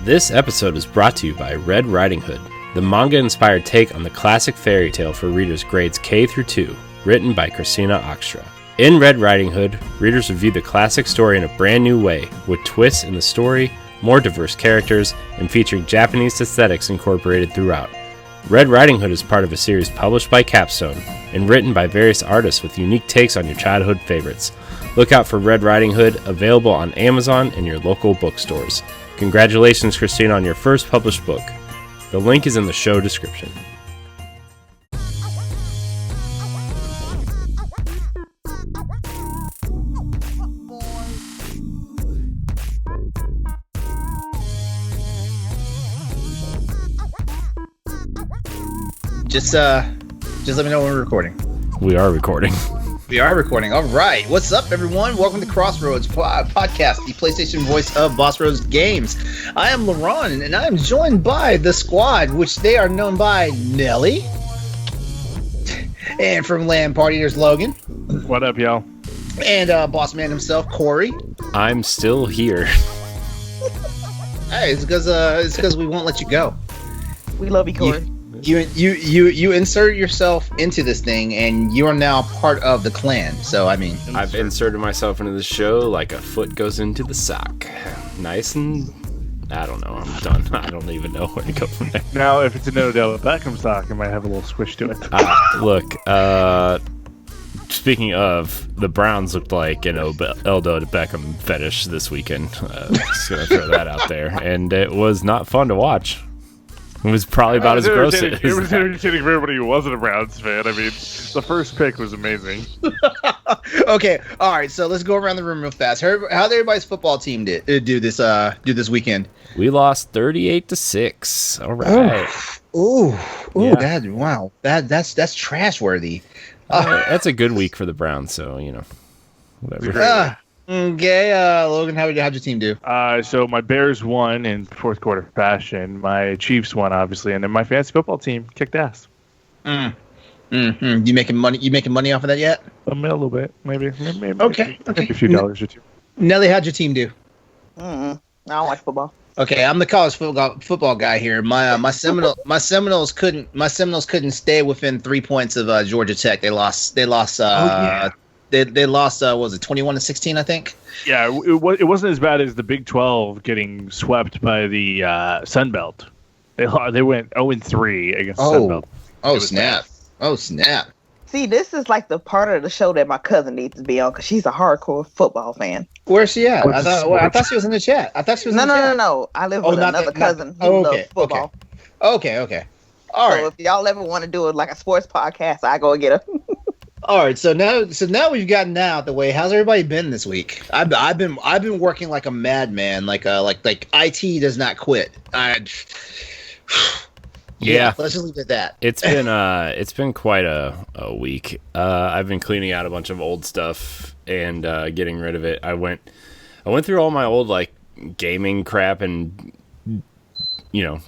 This episode is brought to you by Red Riding Hood, the manga-inspired take on the classic fairy tale for readers grades K through 2, written by Christina Oxtra. In Red Riding Hood, readers review the classic story in a brand new way, with twists in the story, more diverse characters, and featuring Japanese aesthetics incorporated throughout. Red Riding Hood is part of a series published by Capstone and written by various artists with unique takes on your childhood favorites. Look out for Red Riding Hood, available on Amazon and your local bookstores. Congratulations, Christina, on your first published book. The link is in the show description. Just let me know when we're recording. We are recording. We are recording. All right. What's up, everyone? Welcome to Crossroads Podcast, the PlayStation voice of Boss Roads Games. I am LaRon, and I am joined by the squad, which they are known by Nelly. And from Land Party, there's Logan. What up, y'all? And boss man himself, Corey. I'm still here. Hey, it's because we won't let you go. We love you, Corey. You insert yourself into this thing, and you are now part of the clan. So I mean, I've inserted myself into the show like a foot goes into the sock. Nice and I don't know. I'm done. I don't even know where to go from there. Now, if it's an Odell Beckham sock, it might have a little squish to it. Look, speaking of, the Browns looked like an Odell Beckham fetish this weekend. Just gonna throw that out there, and it was not fun to watch. It was probably about as gross as it was entertaining for everybody who wasn't a Browns fan. I mean, the first pick was amazing. Okay, all right. So let's go around the room real fast. How did everybody's football team do this weekend? We lost 38-6. All right. Yeah. That's trash worthy. That's a good week for the Browns. So whatever. Okay, Logan, how'd your team do? So my Bears won in fourth quarter fashion. My Chiefs won, obviously, and then my fantasy football team kicked ass. You making money? You making money off of that yet? A little bit, maybe. Okay. Maybe a few dollars or two. Nelly, how'd your team do? I don't watch football. Okay, I'm the college football guy here. My Seminoles couldn't stay within 3 points of Georgia Tech. They lost. They lost. They lost. Was it 21-16? I think. Yeah, it wasn't as bad as the Big 12 getting swept by the Sun Belt. They went 0-3 against the Sun Belt. Oh snap! Bad. Oh snap! See, this is like the part of the show that my cousin needs to be on because she's a hardcore football fan. Where's she at? I thought she was in the chat. No. I live with another cousin who loves football. Okay. All right. So if y'all ever want to do it like a sports podcast, I go and get her. All right, so now we've gotten that out the way. How's everybody been this week? I've been working like a madman, like IT does not quit. Yeah, let's just leave it at that. It's been quite a week. I've been cleaning out a bunch of old stuff and getting rid of it. I went through all my old like gaming crap and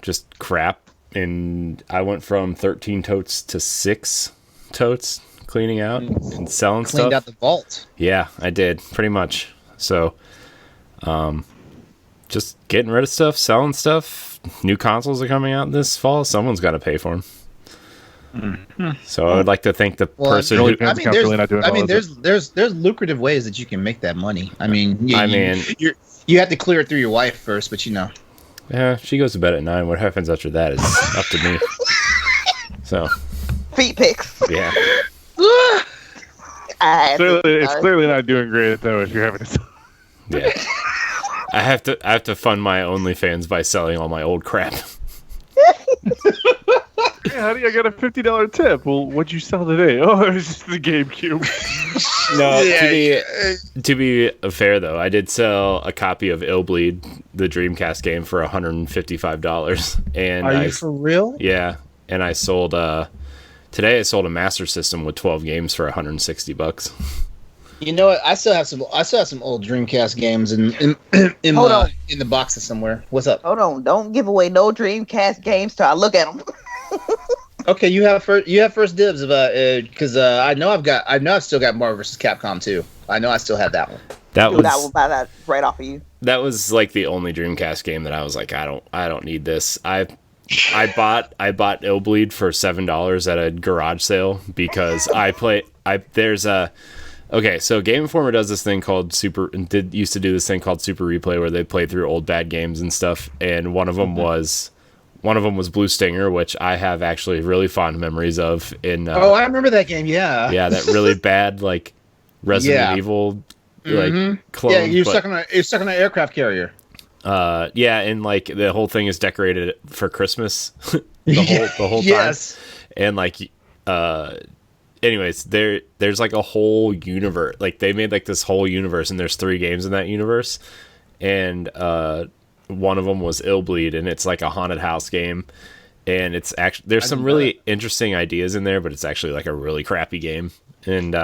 just crap, and I went from 13 totes to 6 totes. Cleaning out and selling stuff. Cleaned out the vault. Yeah, I did pretty much. So, just getting rid of stuff, selling stuff. New consoles are coming out this fall. Someone's got to pay for them. Mm-hmm. So I would like to thank the person who. There's lucrative ways that you can make that money. You have to clear it through your wife first, but Yeah, she goes to bed at 9. What happens after that is up to me. So. Feet pics. Yeah. It's clearly not doing great though. If you're having to. Yeah. I have to fund my OnlyFans by selling all my old crap. Yeah, honey, I got a $50 tip. Well, what'd you sell today? Oh, it was just the GameCube. No, to be fair though, I did sell a copy of Illbleed, the Dreamcast game, for $155. And are you for real? Yeah, and I sold today I sold a Master System with 12 games for $160. You know what? I still have some old Dreamcast games in the boxes somewhere. What's up? Hold on! Don't give away no Dreamcast games till I look at them. Okay, you have first dibs about because I know I've still got Marvel vs. Capcom 2. I know I still have that one. I will buy that right off of you. that was like the only Dreamcast game that I was like, I don't need this. I bought Illbleed for $7 at a garage sale because so Game Informer does this thing called used to do this thing called Super Replay where they play through old bad games and stuff, and one of them was Blue Stinger, which I have actually really fond memories of. I remember that game. Yeah, yeah, that really bad like Resident Evil clone. Yeah, you're stuck on an aircraft carrier. And like the whole thing is decorated for Christmas. the whole time. Yes. And like anyways, there's like a whole universe. Like they made like this whole universe, and there's 3 games in that universe. And one of them was Illbleed, and it's like a haunted house game. And it's actually there's some really interesting ideas in there, but it's actually like a really crappy game. And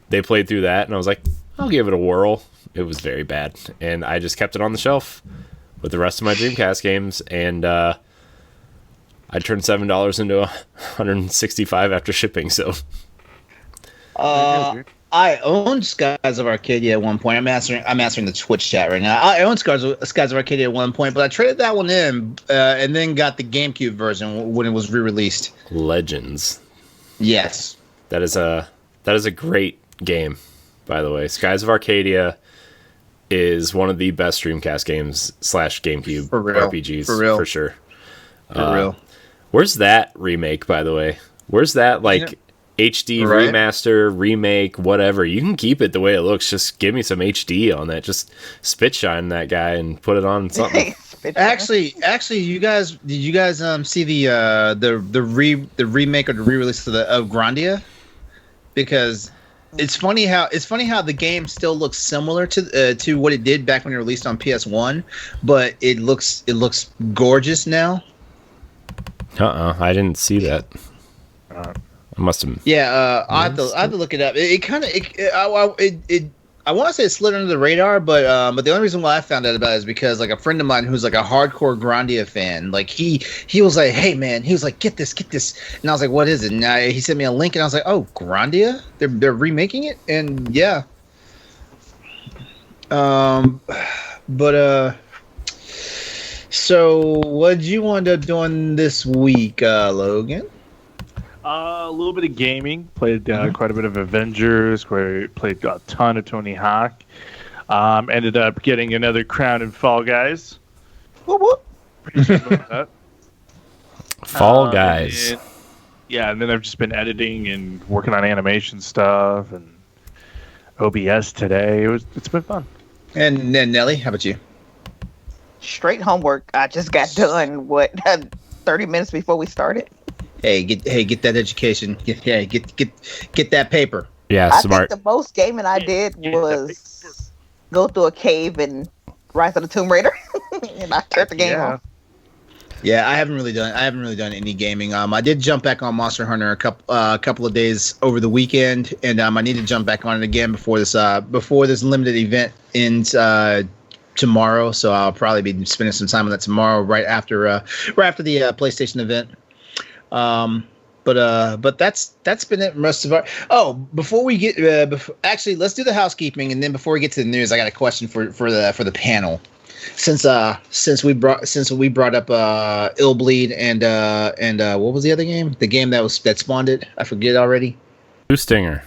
they played through that, and I was like, I'll give it a whirl. It was very bad, and I just kept it on the shelf with the rest of my Dreamcast games, and I turned $7 into $165 after shipping. So, I owned Skies of Arcadia at one point. I'm answering the Twitch chat right now. I owned Skies of Arcadia at one point, but I traded that one in, and then got the GameCube version when it was re-released. Legends. Yes, that is a great game, by the way. Skies of Arcadia is one of the best Dreamcast games / GameCube RPGs for sure. For real. Where's that remake, by the way? Where's that HD remaster, remake, whatever? You can keep it the way it looks. Just give me some HD on that. Just spit shine that guy and put it on something. Actually, did you guys see the remake or the re-release of Grandia? Because it's funny how the game still looks similar to what it did back when it released on PS1, but it looks gorgeous now. I didn't see that. I must have. Yeah, I have to look it up. I want to say it slid under the radar, but the only reason why I found out about it is because like a friend of mine who's like a hardcore Grandia fan, like he was like, hey man, he was like, get this, and I was like, what is it? And he sent me a link, and I was like, oh, Grandia, they're remaking it, and yeah, so what did you end up doing this week, Logan? A little bit of gaming. Played quite a bit of Avengers. Played a ton of Tony Hawk. Ended up getting another crown in Fall Guys. Whoop. Pretty sure about that. Fall Guys. And then I've just been editing and working on animation stuff and OBS today. It's been fun. And then Nelly, how about you? Straight homework. I just got done 30 minutes before we started. Hey, get that education. Get that paper. Yeah, smart. I think the most gaming I did was go through a cave and Rise of the Tomb Raider, and I turned the game off. Yeah, I haven't really done any gaming. I did jump back on Monster Hunter a couple of days over the weekend, and I need to jump back on it again before this limited event ends tomorrow. So I'll probably be spending some time on that tomorrow, right after the PlayStation event. But that's been it. Most of our before we get actually, let's do the housekeeping, and then before we get to the news, I got a question for the panel. Since we brought up Illbleed and what was the other game? The game that spawned it. I forget already. Blue Stinger.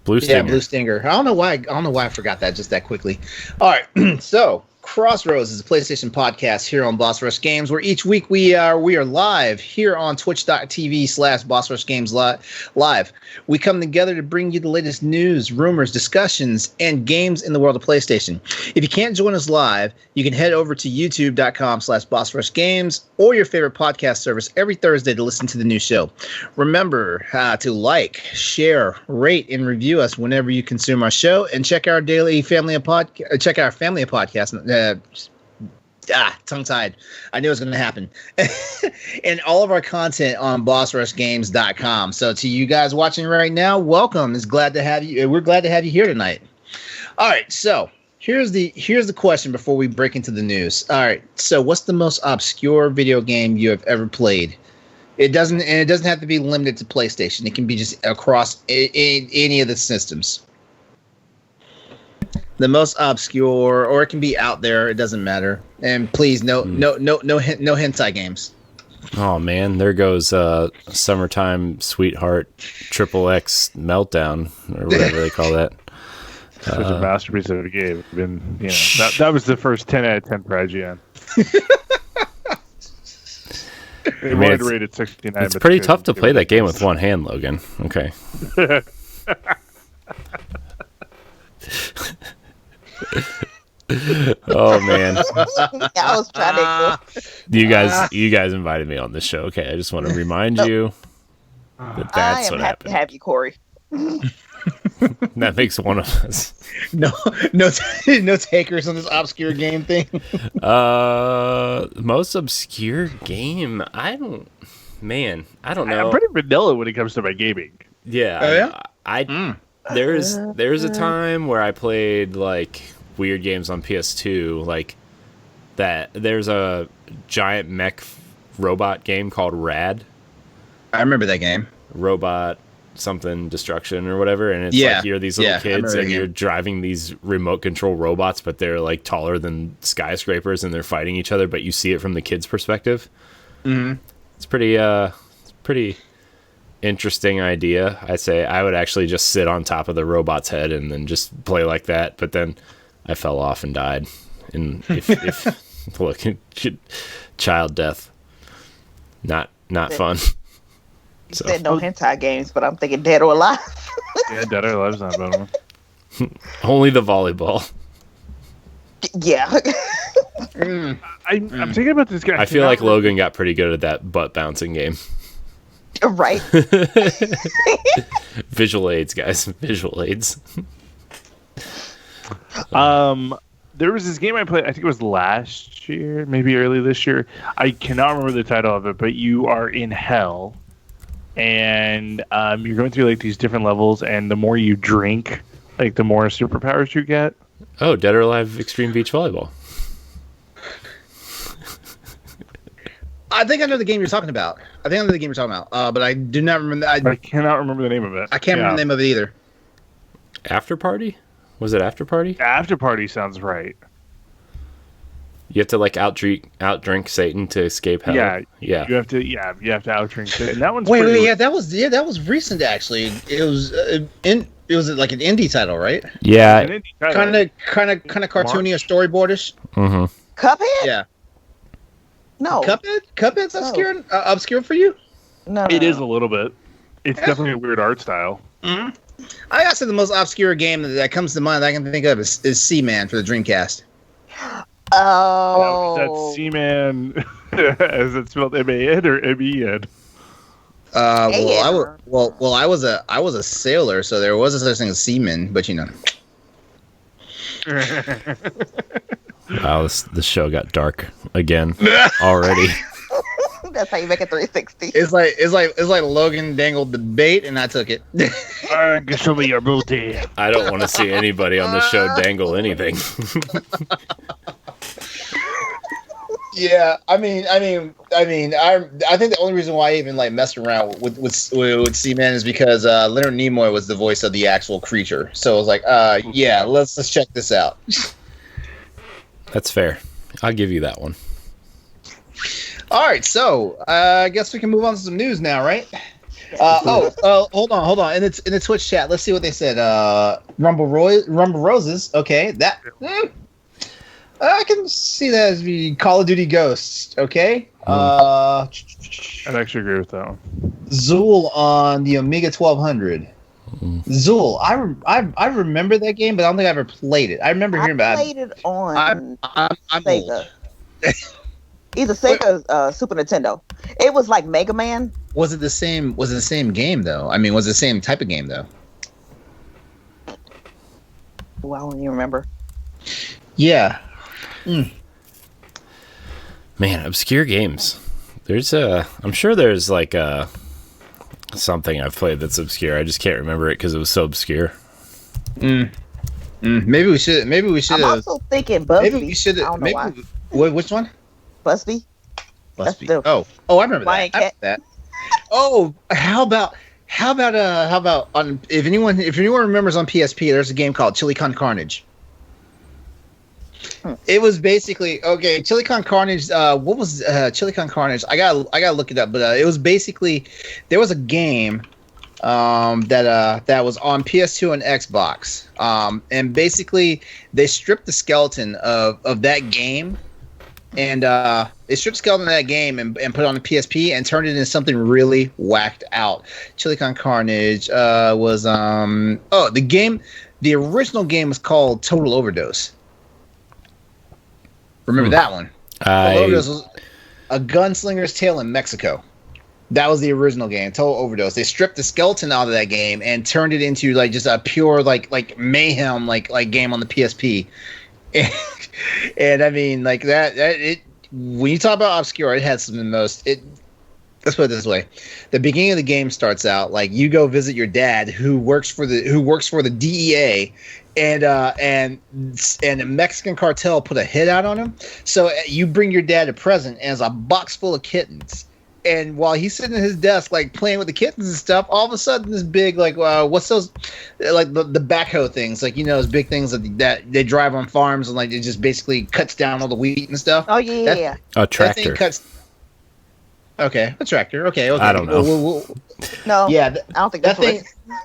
Yeah, Blue Stinger. I don't know why I forgot that just that quickly. All right, so Crossroads is a PlayStation podcast here on Boss Rush Games, where each week we are live here on twitch.tv/Boss Rush Games live. We come together to bring you the latest news, rumors, discussions, and games in the world of PlayStation. If you can't join us live, you can head over to youtube.com/Boss Rush Games or your favorite podcast service every Thursday to listen to the new show. Remember to like, share, rate, and review us whenever you consume our show, and check our family of podcasts. Tongue-tied. I knew it was going to happen. And all of our content on bossrushgames.com. So to you guys watching right now, welcome. We're glad to have you here tonight. All right, so here's the question before we break into the news. All right, so what's the most obscure video game you have ever played? It doesn't have to be limited to PlayStation. It can be just across any of the systems. The most obscure, or it can be out there. It doesn't matter. And please, no hentai games. Oh man, there goes Summertime Sweetheart Triple X Meltdown or whatever they call that. Such a masterpiece of a game. That was the first 10 out of 10 for IGN. It was rated 69. It's pretty tough to play that game with one hand, Logan. Okay. Oh man. I was trying to You guys invited me on this show. Okay, I just want to remind you that that's what happened. I am happy to have you, Corey. That makes one of us. No takers on this obscure game thing. Most obscure game. I don't know. I'm pretty vanilla when it comes to my gaming. Yeah. There's a time where I played like weird games on PS2, like that. There's a giant mech robot game called Rad. I remember that game. Robot something destruction or whatever, and it's like you're these little kids and you're driving these remote control robots, but they're like taller than skyscrapers and they're fighting each other, but you see it from the kids' perspective. Mm-hmm. It's pretty interesting idea. I'd say I would actually just sit on top of the robot's head and then just play like that, but then I fell off and died. And if look, child death, not fun. You said no hentai games, but I'm thinking Dead or Alive. Yeah, Dead or Alive's not a bad one. Only the volleyball. Yeah. I'm thinking about this guy. I feel like Logan got pretty good at that butt bouncing game. Right. Visual aids, guys. Visual aids. There was this game I played, I think it was last year, maybe early this year. I cannot remember the title of it, but you are in hell. And you're going through like these different levels, and the more you drink, like the more superpowers you get. Oh, Dead or Alive Extreme Beach Volleyball. I think I know the game you're talking about. But I do not remember. I cannot remember the name of it. I can't remember the name of it either. After Party? Was it After Party? After Party sounds right. You have to like outdrink Satan to escape hell. Yeah. You have to outdrink Satan. That one's that was recent actually. It was like an indie title, right? Yeah. Kind of cartoony or storyboardish. Mm-hmm. Cuphead? Yeah. No. Cuphead's obscure for you? No. It is a little bit. It's definitely a weird art style. Mm-hmm. I gotta say the most obscure game that comes to mind that I can think of is Seaman for the Dreamcast. Oh. That's Seaman. Is it spelled M-A-N or M-E-N? I was a sailor, so there was a such thing as seaman, but you know. Wow, this show got dark again already. That's how you make a 360. It's like Logan dangled the bait and I took it. Show me your booty. I don't want to see anybody on the show dangle anything. Yeah, I think the only reason why I even like messed around with Seaman is because Leonard Nimoy was the voice of the actual creature. So I was like, yeah, let's check this out. That's fair. I'll give you that one. All right, so I guess we can move on to some news now, right? Hold on. In the Twitch chat, let's see what they said. Rumble Roses. Okay, that. I can see that as the Call of Duty Ghosts. Okay. I'd actually agree with that one. Zool on the Amiga 1200. Zool. I remember that game, but I don't think I ever played it. I remember hearing about it. I played it on I'm Sega. Old. Either Sega or Super Nintendo. It was like Mega Man. Was it the same game though? I mean, was it the same type of game though? Well, I don't even remember. Yeah. Man, obscure games. I'm sure there's like something I've played that's obscure. I just can't remember it because it was so obscure. Maybe we should. I'm also thinking Busby. Maybe we should. I don't know why. Which one? Busby. Oh, I remember that. Oh, how about on if anyone remembers on PSP, there's a game called Chili Con Carnage. It was basically okay. Chili Con Carnage. What was Chili Con Carnage? I gotta look it up. But it was basically there was a game that was on PS2 and Xbox. And basically they stripped the skeleton of that game, and they stripped the skeleton of that game and put it on the PSP and turned it into something really whacked out. Chili Con Carnage was the game. The original game was called Total Overdose. Remember that one? Total Overdose was a gunslinger's tale in Mexico. That was the original game, Total Overdose. They stripped the skeleton out of that game and turned it into like just a pure like mayhem like game on the PSP. And I mean like that it when you talk about obscure, it had some of the most let's put it this way. The beginning of the game starts out like you go visit your dad who works for the DEA, and a Mexican cartel put a hit out on him. So you bring your dad a present as a box full of kittens. And while he's sitting at his desk, like playing with the kittens and stuff, all of a sudden this big what's those like the backhoe things, like those big things that they drive on farms and like it just basically cuts down all the wheat and stuff. Oh yeah, a tractor. That thing cuts. Okay, a tractor. Okay. I don't know. no. Yeah, I don't think that's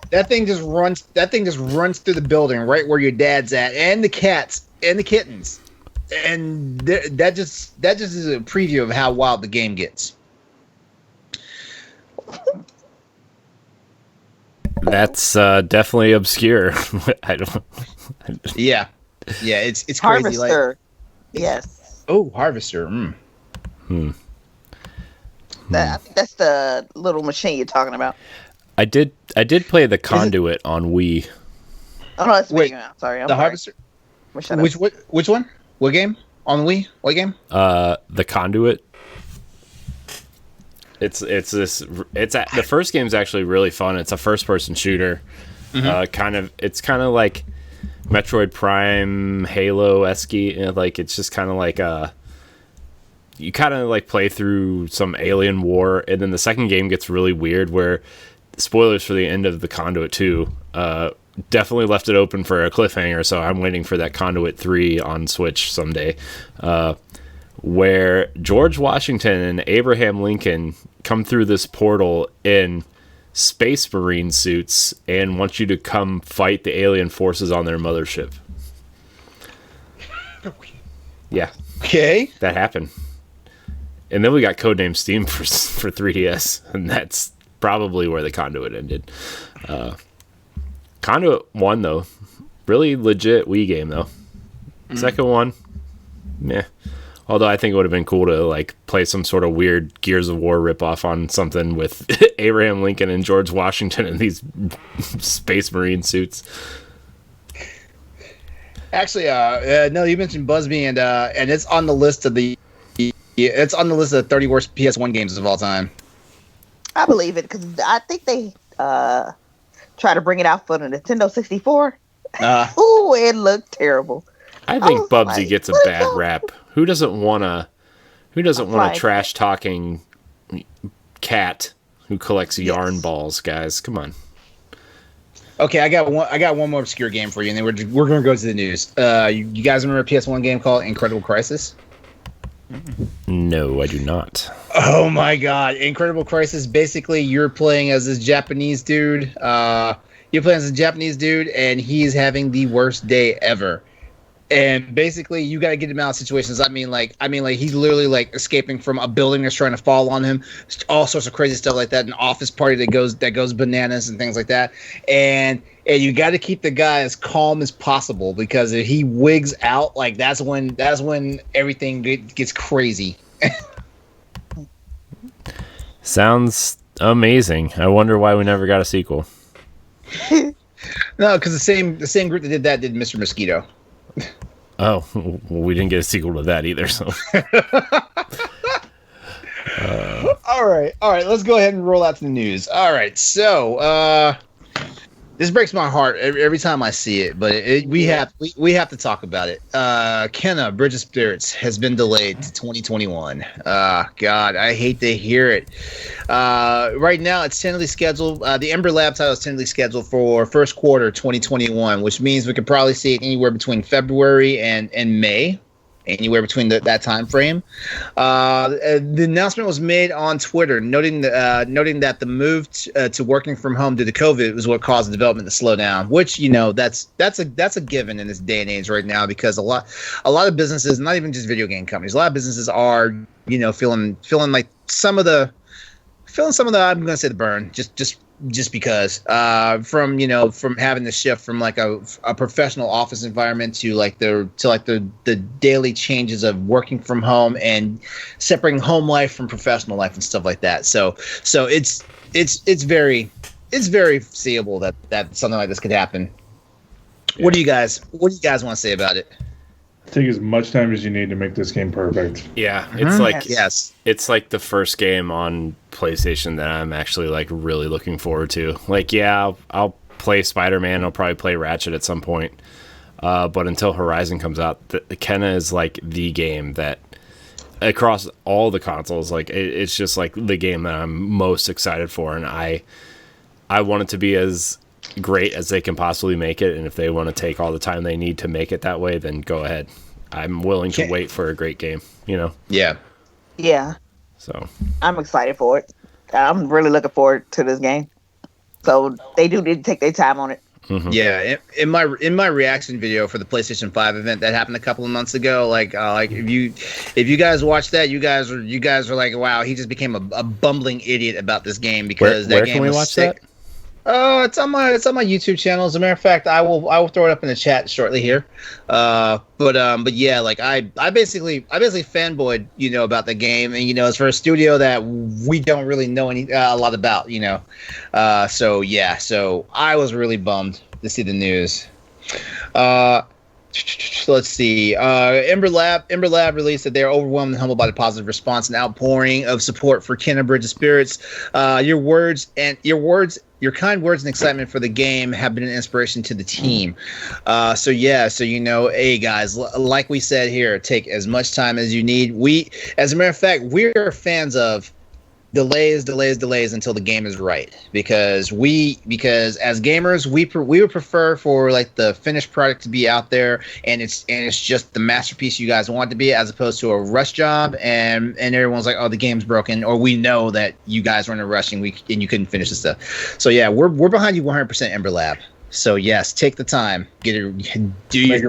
that thing just runs. That thing just runs through the building right where your dad's at, and the cats and the kittens, and that just is a preview of how wild the game gets. That's definitely obscure. I don't. Yeah, it's crazy. Harvester. Yes. Oh, Harvester. I think that's the little machine you're talking about. I did play the Conduit on Wii. Oh no, that's Wait, big now. Sorry, I'm the sorry. Harvester. Which one? What game on the Wii? What game? The Conduit. The first game's actually really fun. It's a first person shooter. Mm-hmm. It's kind of like Metroid Prime, Halo-esque. Like it's just kind of like you kind of like play through some alien war, and then the second game gets really weird where spoilers for the end of the Conduit 2 definitely left it open for a cliffhanger, so I'm waiting for that Conduit 3 on Switch someday, where George Washington and Abraham Lincoln come through this portal in space marine suits and want you to come fight the alien forces on their mothership. Yeah. Okay. That happened. And then we got Codename Steam for 3DS, and that's probably where the Conduit ended. Conduit 1, though, really legit Wii game, though. Second one, meh. Although I think it would have been cool to like play some sort of weird Gears of War ripoff on something with Abraham Lincoln and George Washington in these space marine suits. Actually, no, you mentioned Busby, and it's on the list of the 30 worst PS1 games of all time. I believe it because I think they try to bring it out for the Nintendo 64. Ooh, it looked terrible. I think Bubsy gets a bad rap. Who doesn't want a trash talking cat who collects yarn balls, guys? Come on. Okay, I got one more obscure game for you, and then we're going to go to the news. You guys remember a PS1 game called Incredible Crisis? No, I do not. Oh my god, Incredible Crisis! Basically, you're playing as this Japanese dude. And he's having the worst day ever. And basically, you gotta get him out of situations. I mean, he's literally like escaping from a building that's trying to fall on him. All sorts of crazy stuff like that. An office party that goes bananas and things like that. And you got to keep the guy as calm as possible because if he wigs out, like that's when everything gets crazy. Sounds amazing. I wonder why we never got a sequel. No, because the same group that did that did Mr. Mosquito. Oh, well, we didn't get a sequel to that either. So, all right. Let's go ahead and roll out to the news. All right, so this breaks my heart every time I see it, but we have to talk about it. Kenna Bridge of Spirits has been delayed to 2021. God, I hate to hear it. Right now, it's tentatively scheduled. The Ember Lab title is tentatively scheduled for first quarter 2021, which means we could probably see it anywhere between February and May anywhere between that time frame. The announcement was made on Twitter, noting that the move to working from home due to COVID was what caused the development to slow down. Which that's a given in this day and age right now, because a lot of businesses, not even just video game companies, a lot of businesses are feeling like some of the I'm going to say the burn just because from having to shift from like a professional office environment to the daily changes of working from home and separating home life from professional life and stuff like that. So it's very foreseeable that something like this could happen. Yeah. What do you guys want to say about it? Take as much time as you need to make this game perfect. Yeah, it's it's like the first game on PlayStation that I'm actually like really looking forward to. Like, yeah, I'll play Spider-Man. I'll probably play Ratchet at some point. But until Horizon comes out, the Kena is like the game that across all the consoles, like it's just like the game that I'm most excited for, and I want it to be as great as they can possibly make it, and if they want to take all the time they need to make it that way, then go ahead. I'm willing to wait for a great game, Yeah. So I'm excited for it. I'm really looking forward to this game. So they do need to take their time on it. Mm-hmm. Yeah, in my reaction video for the PlayStation 5 event that happened a couple of months ago, like if you guys watched that, you guys are like, wow, he just became a bumbling idiot about this game because where that game can we was watch sick. That? It's on my YouTube channel. As a matter of fact, I will throw it up in the chat shortly here. But yeah, like I basically fanboyed, about the game, and it's for a studio that we don't really know a lot about, So yeah, so I was really bummed to see the news. Let's see. Ember Lab released that they are overwhelmed and humbled by the positive response and outpouring of support for Kena Bridge of Spirits. Your kind words and excitement for the game have been an inspiration to the team. So hey guys, like we said here, take as much time as you need. As a matter of fact, we're fans of delays until the game is right, because as gamers we would prefer for like the finished product to be out there and it's just the masterpiece you guys want it to be, as opposed to a rush job and everyone's like, oh, the game's broken, or we know that you guys were in a rush and you couldn't finish the stuff. So yeah, we're behind you 100%, Ember Lab. So yes, take the time, do your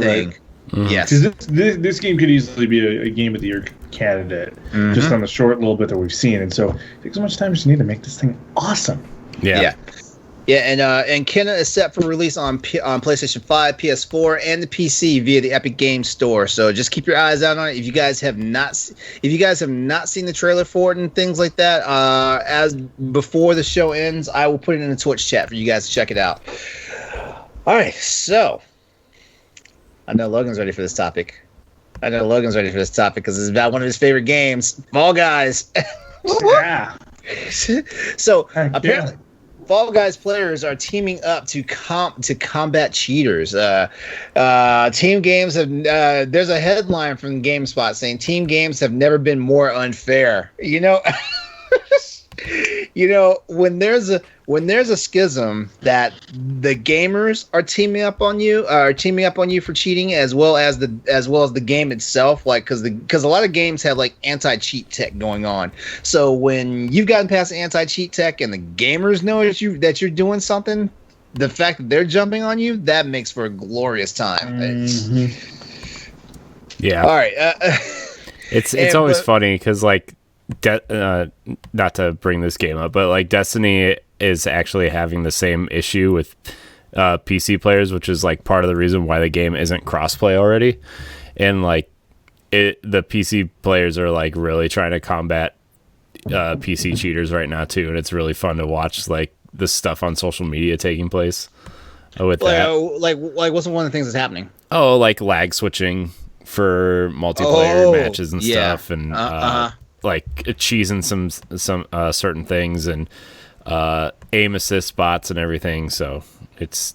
thing. Right. Mm-hmm. Yes, this game could easily be a game of the year candidate, just on the short little bit that we've seen, and so take as much time as you need to make this thing awesome. Yeah, and Kena is set for release on PlayStation 5, PS4, and the PC via the Epic Games Store. So just keep your eyes out on it. If you guys have not seen the trailer for it and things like that, as before the show ends, I will put it in the Twitch chat for you guys to check it out. All right, so I know Logan's ready for this topic. Because this is about one of his favorite games, Fall Guys. Yeah. So apparently, Fall Guys players are teaming up to combat cheaters. Team games have. There's a headline from GameSpot saying team games have never been more unfair. When there's a schism that the gamers are teaming up on you for cheating, as well as the game itself, like because a lot of games have like anti-cheat tech going on. So when you've gotten past anti-cheat tech and the gamers know that you're doing something, the fact that they're jumping on you, that makes for a glorious time. Yeah. All right. It's always funny because like. Not to bring this game up, but like Destiny is actually having the same issue with PC players, which is like part of the reason why the game isn't crossplay already. And like the PC players are like really trying to combat PC cheaters right now too, and it's really fun to watch like the stuff on social media taking place with that. Like what's one of the things that's happening? Oh, like lag switching for multiplayer matches and stuff, and like cheesing some certain things and aim assist bots and everything. So it's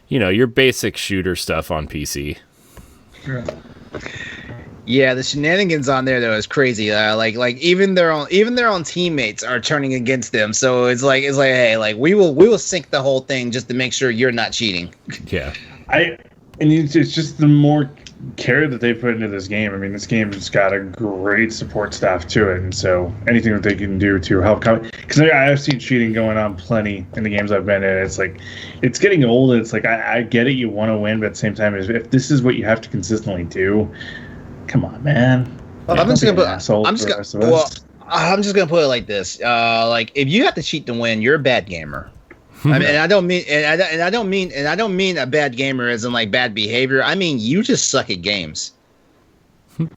your basic shooter stuff on PC. Yeah, the shenanigans on there though is crazy. Like even their own teammates are turning against them. So it's like hey, like we will sink the whole thing just to make sure you're not cheating. Yeah. It's just the more care that they put into this game. I mean, this game's got a great support staff to it, and so anything that they can do to help, because I've seen cheating going on plenty in the games I've been in. It's like, it's getting old. It's like, I get it, you want to win, but at the same time, if this is what you have to consistently do, come on, man. Well, I'm just gonna put it like this: like, if you have to cheat to win, you're a bad gamer. I mean, and I don't mean a bad gamer as in like bad behavior. I mean, you just suck at games. I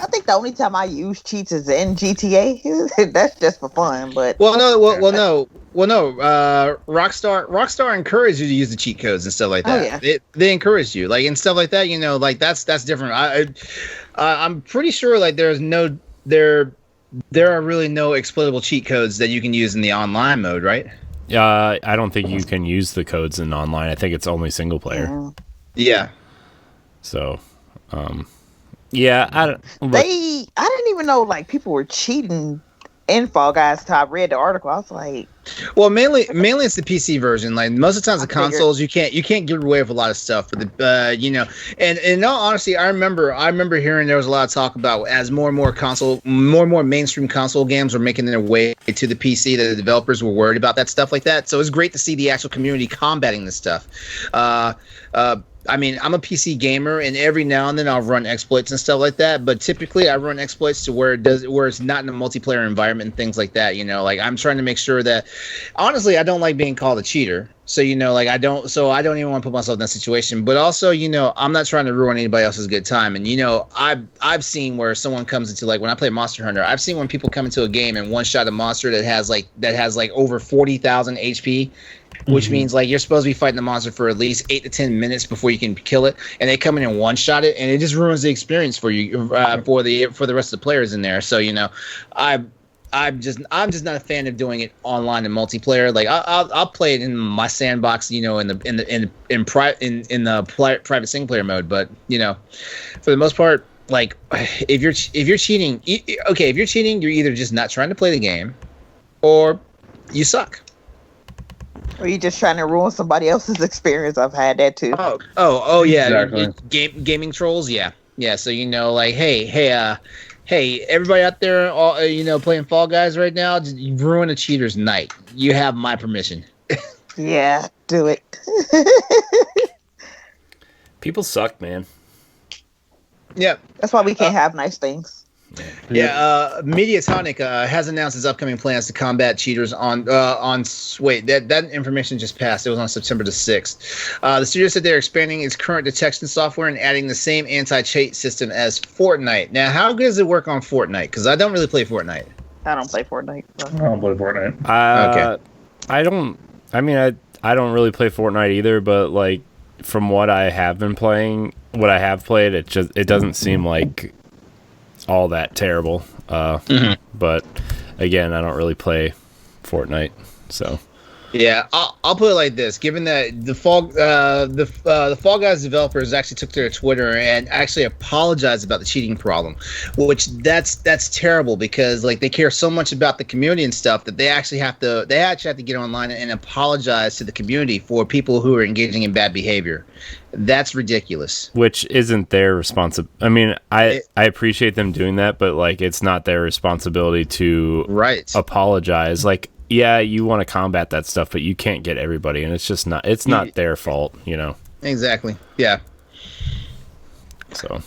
think the only time I use cheats is in GTA. That's just for fun, but no. Rockstar encouraged you to use the cheat codes and stuff like that. Oh, yeah. They encouraged you, like, and stuff like that. You know, like that's different. I'm pretty sure like there are really no exploitable cheat codes that you can use in the online mode, right? I don't think you can use the codes in online. I think it's only single player. Yeah. So, yeah, I didn't even know like people were cheating in Fall Guys until I read the article. I was like, well, mainly it's the PC version. Like most of the times, the consoles you can't get away with a lot of stuff. But you know, and in all honesty, I remember hearing there was a lot of talk about as more and more mainstream console games were making their way to the PC, that the developers were worried about that stuff like that. So it's great to see the actual community combating this stuff. I mean, I'm a PC gamer, and every now and then I'll run exploits and stuff like that. But typically, I run exploits to where it's not in a multiplayer environment and things like that. You know, like I'm trying to make sure that, honestly, I don't like being called a cheater. So you know, like I don't even want to put myself in that situation. But also, you know, I'm not trying to ruin anybody else's good time. And you know, I've seen where someone comes into, like when I play Monster Hunter, I've seen when people come into a game and one shot a monster that has like over 40,000 HP. Which means like you're supposed to be fighting the monster for at least 8 to 10 minutes before you can kill it, and they come in and one shot it, and it just ruins the experience for you for the rest of the players in there. So you know, I'm just not a fan of doing it online and multiplayer. Like I'll play it in my sandbox, you know, in the private single player mode. But you know, for the most part, like if you're cheating, if you're cheating, you're either just not trying to play the game, or you suck. Or you just trying to ruin somebody else's experience. I've had that too. Oh yeah. Exactly. Gaming trolls, yeah. So you know, like, hey, everybody out there, you know, playing Fall Guys right now, just ruin a cheater's night. You have my permission. Yeah, do it. people suck, man. Yeah, that's why we can't have nice things. Yeah, Mediatonic has announced its upcoming plans to combat cheaters on wait, that information just passed. It was on September the 6th. The studio said they're expanding its current detection software and adding the same anti-cheat system as Fortnite. Now, how good does it work on Fortnite? Because I don't really play Fortnite. I don't play Fortnite. I don't play Fortnite. Okay. I don't really play Fortnite either, but like from what I have been playing, what I have played, it doesn't seem like all that terrible. But again, I don't really play Fortnite, so yeah, I'll put it like this: given that the Fall Guys developers actually took to their Twitter and actually apologized about the cheating problem, which that's terrible, because like they care so much about the community and stuff that they actually have to get online and apologize to the community for people who are engaging in bad behavior. That's ridiculous. Which isn't their responsibility. I mean, I appreciate them doing that, but like it's not their responsibility to apologize. Like, yeah, you want to combat that stuff, but you can't get everybody, and it's not their fault, you know. Exactly. Yeah. So,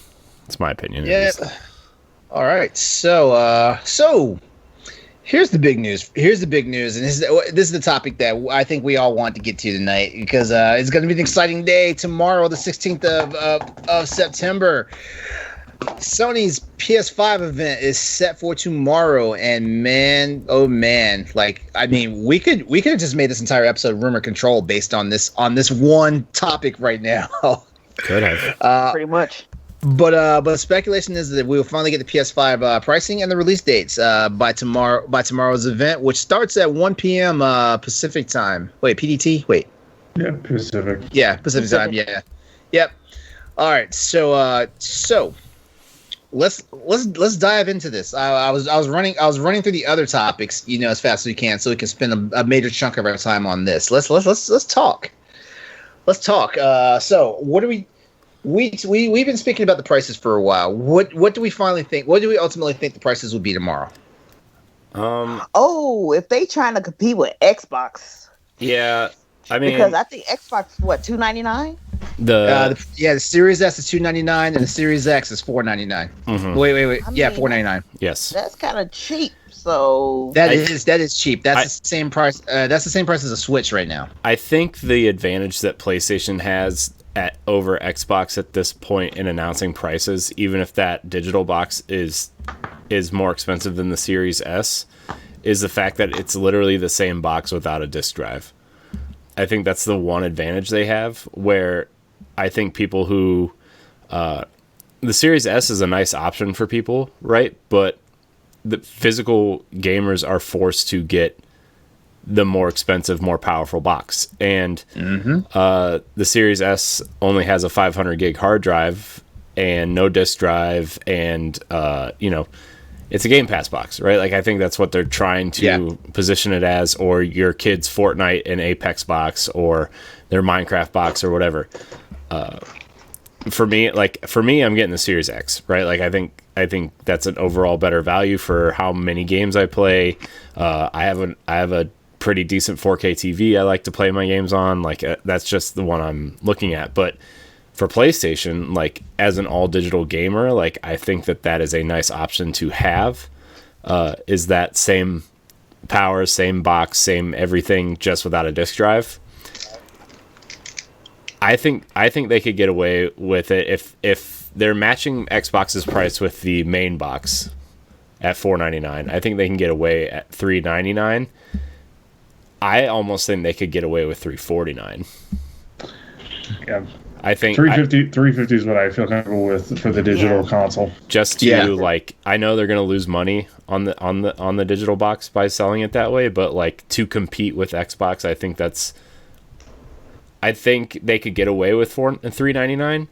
it's my opinion. Yeah. All right. So here's the big news. And this is the topic that I think we all want to get to tonight, because it's going to be an exciting day tomorrow, the 16th of September. Sony's PS5 event is set for tomorrow, and man, oh man, like, I mean, we could have just made this entire episode rumor control based on this one topic right now. Could have. Pretty much. But speculation is that we will finally get the PS5 pricing and the release dates by tomorrow's event, which starts at 1 p.m. Pacific time. Wait, PDT? Wait. Yeah, Pacific. Yeah, Pacific time. Yeah. Yep. All right. So let's dive into this. I was running through the other topics, you know, as fast as we can, so we can spend a major chunk of our time on this. Let's talk. So what do we? we've been speaking about the prices for a while. What do we finally think? What do we ultimately think the prices will be tomorrow? If they trying to compete with Xbox. Yeah, I mean, because I think Xbox is what, $299? The Series S is $299 and the Series X is $499. Mm-hmm. Wait. I mean, $499. Yes, that's kind of cheap. So that is cheap. That's the same price. That's the same price as a Switch right now. I think the advantage that PlayStation has over Xbox at this point in announcing prices, even if that digital box is more expensive than the Series S, is the fact that it's literally the same box without a disc drive. I think that's the one advantage they have, where I think people who the Series S is a nice option for people, right? But the physical gamers are forced to get the more expensive, more powerful box. And the Series S only has a 500 gig hard drive and no disk drive. And, it's a Game Pass box, right? Like, I think that's what they're trying to position it as, or your kid's Fortnite and Apex box, or their Minecraft box, or whatever. For me, I'm getting the Series X, right? Like, I think that's an overall better value for how many games I play. I have a pretty decent 4K TV I like to play my games on. Like, that's just the one I'm looking at. But for PlayStation, like, as an all digital gamer, like, I think that is a nice option to have. Is that same power, same box, same everything, just without a disc drive. I think they could get away with it if they're matching Xbox's price with the main box at $499. I think they can get away at $399. I almost think they could get away with $349. Yeah. I think 350 is what I feel comfortable with for the digital console. Just to like, I know they're going to lose money on the digital box by selling it that way, but like, to compete with Xbox, I think they could get away with $399,